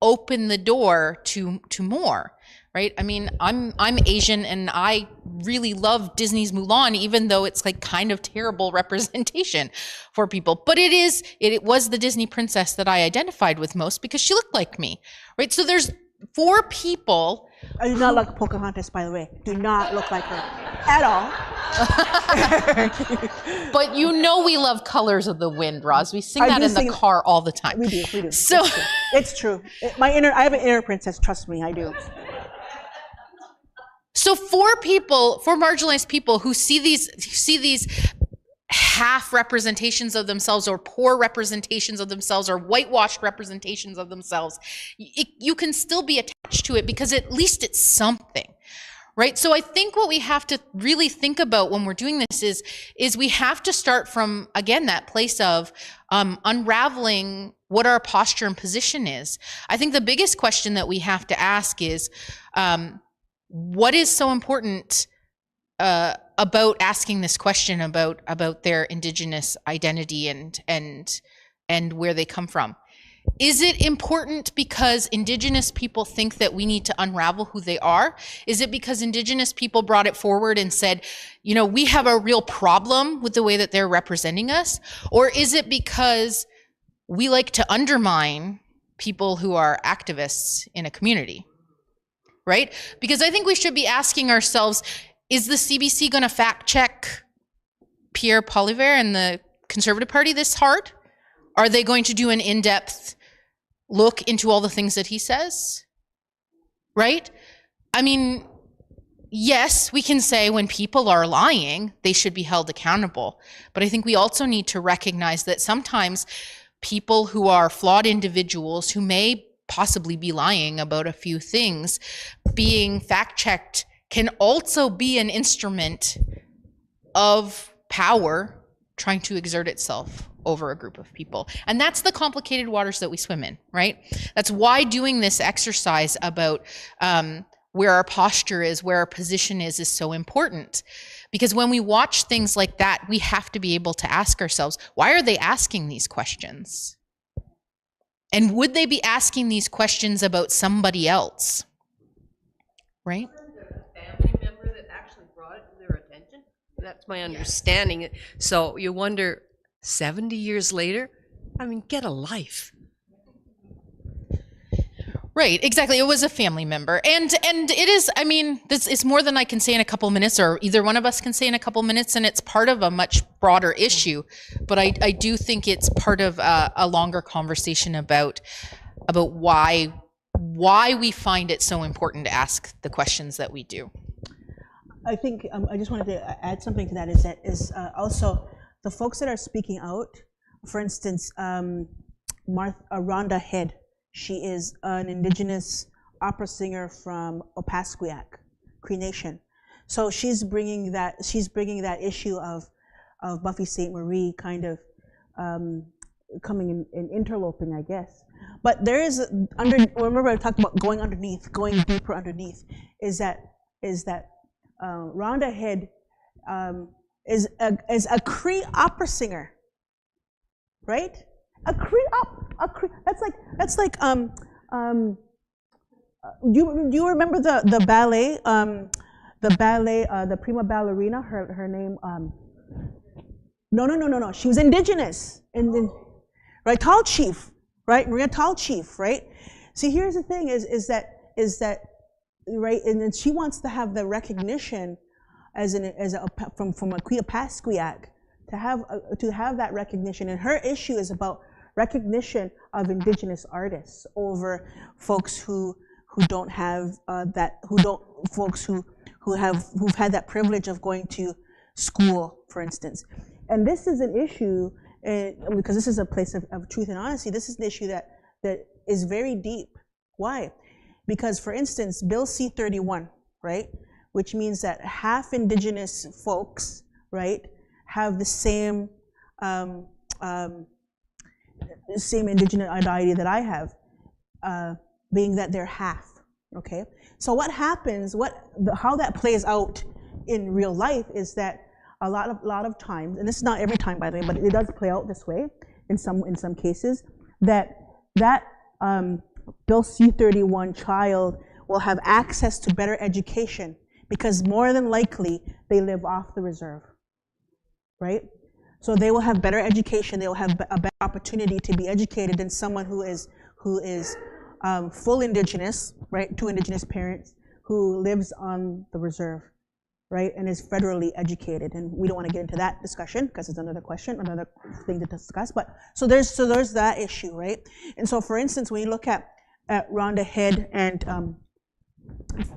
Speaker 2: open the door to more, right? I mean, I'm Asian and I really love Disney's Mulan, even though it's like kind of terrible representation for people. But it was the Disney princess that I identified with most because she looked like me, right? So there's 4 people.
Speaker 4: I do not like Pocahontas, by the way. Do not look like her at all.
Speaker 2: But you know we love Colors of the Wind, Roz. We sing that in the car all the time.
Speaker 4: We do.
Speaker 2: So
Speaker 4: it's true. I have an inner princess. Trust me, I do.
Speaker 2: So 4 marginalized people who see these half representations of themselves or poor representations of themselves or whitewashed representations of themselves, you can still be attached to it because at least it's something, right? So I think what we have to really think about when we're doing this is we have to start from, again, that place of unraveling what our posture and position is. I think the biggest question that we have to ask is, what is so important about asking this question about their Indigenous identity and where they come from? Is it important because Indigenous people think that we need to unravel who they are? Is it because Indigenous people brought it forward and said, you know, we have a real problem with the way that they're representing us? Or is it because we like to undermine people who are activists in a community? Right? Because I think we should be asking ourselves, is the CBC going to fact check Pierre Poilievre and the Conservative Party this hard? Are they going to do an in-depth look into all the things that he says? Right? I mean, yes, we can say when people are lying, they should be held accountable. But I think we also need to recognize that sometimes people who are flawed individuals who may possibly be lying about a few things, being fact-checked can also be an instrument of power trying to exert itself over a group of people. And that's the complicated waters that we swim in, right? That's why doing this exercise about where our posture is, where our position is so important. Because when we watch things like that, we have to be able to ask ourselves, why are they asking these questions? And would they be asking these questions about somebody else? Right?
Speaker 5: Family member that actually brought it to their attention. That's my understanding. So you wonder, 70 years later, I mean, get a life.
Speaker 2: Right, exactly. It was a family member. And it is, I mean, this is more than I can say in a couple minutes, or either one of us can say in a couple minutes, and it's part of a much broader issue. But I do think it's part of a longer conversation about why we find it so important to ask the questions that we do.
Speaker 4: I think I just wanted to add something to that. Is also the folks that are speaking out. For instance, Rhonda Head. She is an Indigenous opera singer from Opaskwayak, Cree Nation. So she's bringing that issue of Buffy St. Marie kind of coming in and interloping, I guess. But there is remember I talked about going deeper underneath. Is that Rhonda Head is a Cree opera singer, right? A Cree. That's like do you remember the ballet the prima ballerina, her name no, she was Indigenous, and then right, Tall Chief, right, Maria Tall Chief, right? See, here's the thing is that right, and then she wants to have the recognition from a Opaskwayak to have that recognition, and her issue is about recognition of Indigenous artists over folks who've had that privilege of going to school, for instance. And this is an issue, because this is a place of truth and honesty. This is an issue that is very deep. Why? Because, for instance, Bill C-31, right, which means that half Indigenous folks, right, have the same Indigenous identity that I have, being that they're half. Okay, so what happens? How that plays out in real life is that a lot of times, and this is not every time, by the way, but it does play out this way in some cases, that Bill C-31 child will have access to better education because more than likely they live off the reserve, right? So they will have better education. They will have a better opportunity to be educated than someone who is full Indigenous, right, to Indigenous parents, who lives on the reserve, right, and is federally educated. And we don't want to get into that discussion because it's another question, another thing to discuss. But so there's that issue, right? And so, for instance, when you look at Rhonda Head, and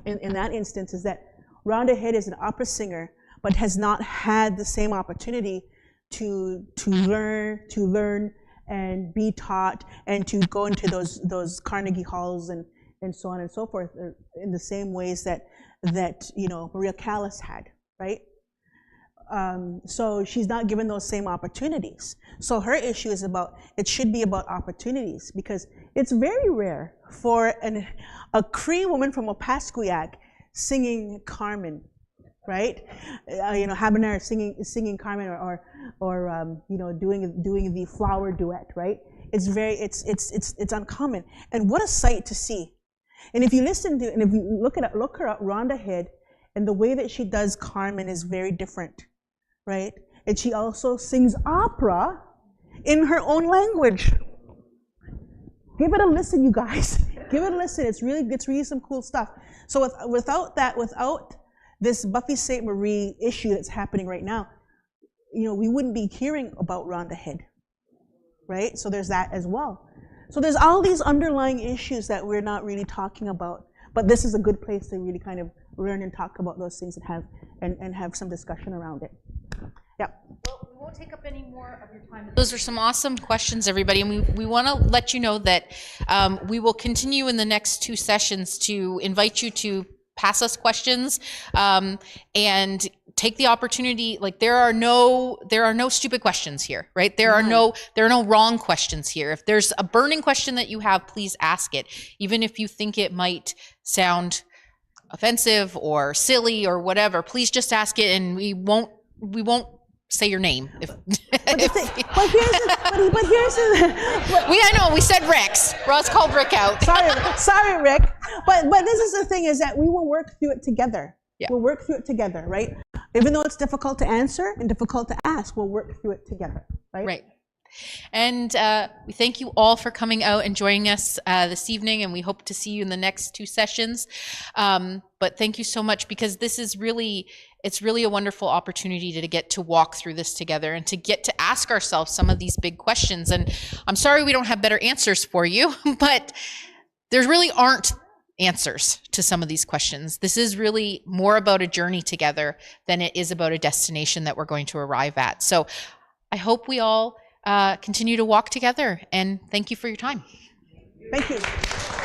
Speaker 4: in that instance, is that Rhonda Head is an opera singer, but has not had the same opportunity to learn and be taught and to go into those Carnegie halls and so on and so forth in the same ways that Maria Callas had, right? So she's not given those same opportunities. So her issue is it should be about opportunities, because it's very rare for a Cree woman from Opaskwayak singing Carmen, right? Habanera singing Carmen, or doing the flower duet, right? It's uncommon, and what a sight to see. And if you look her up, Rhonda Head, and the way that she does Carmen is very different, right? And she also sings opera in her own language. Give it a listen, you guys. Give it a listen. It's really some cool stuff. So without this Buffy St. Marie issue that's happening right now, we wouldn't be hearing about Rhonda Head, right? So there's that as well. So there's all these underlying issues that we're not really talking about, but this is a good place to really kind of learn and talk about those things and have some discussion around it. Yeah.
Speaker 2: Well, we won't take up any more of your time. Those are some awesome questions, everybody, and we want to let you know that we will continue in the next 2 sessions to invite you to pass us questions and take the opportunity. Like, there are no stupid questions here, right? There are no wrong questions here. If there's a burning question that you have, please ask it, even if you think it might sound offensive or silly or whatever. Please just ask it, and we won't say your name. I know we said Rick's. Ross called Rick out.
Speaker 4: Sorry, Rick. But this is the thing, is that we will work through it together. Yeah. We'll work through it together, right? Even though it's difficult to answer and difficult to ask, we'll work through it together, right?
Speaker 2: Right. And we thank you all for coming out and joining us this evening, and we hope to see you in the next 2 sessions. But thank you so much, because this is really, it's really a wonderful opportunity to get to walk through this together and to get to ask ourselves some of these big questions. And I'm sorry we don't have better answers for you, but there really aren't answers to some of these questions. This is really more about a journey together than it is about a destination that we're going to arrive at. So I hope we all continue to walk together, and thank you for your time.
Speaker 4: Thank you.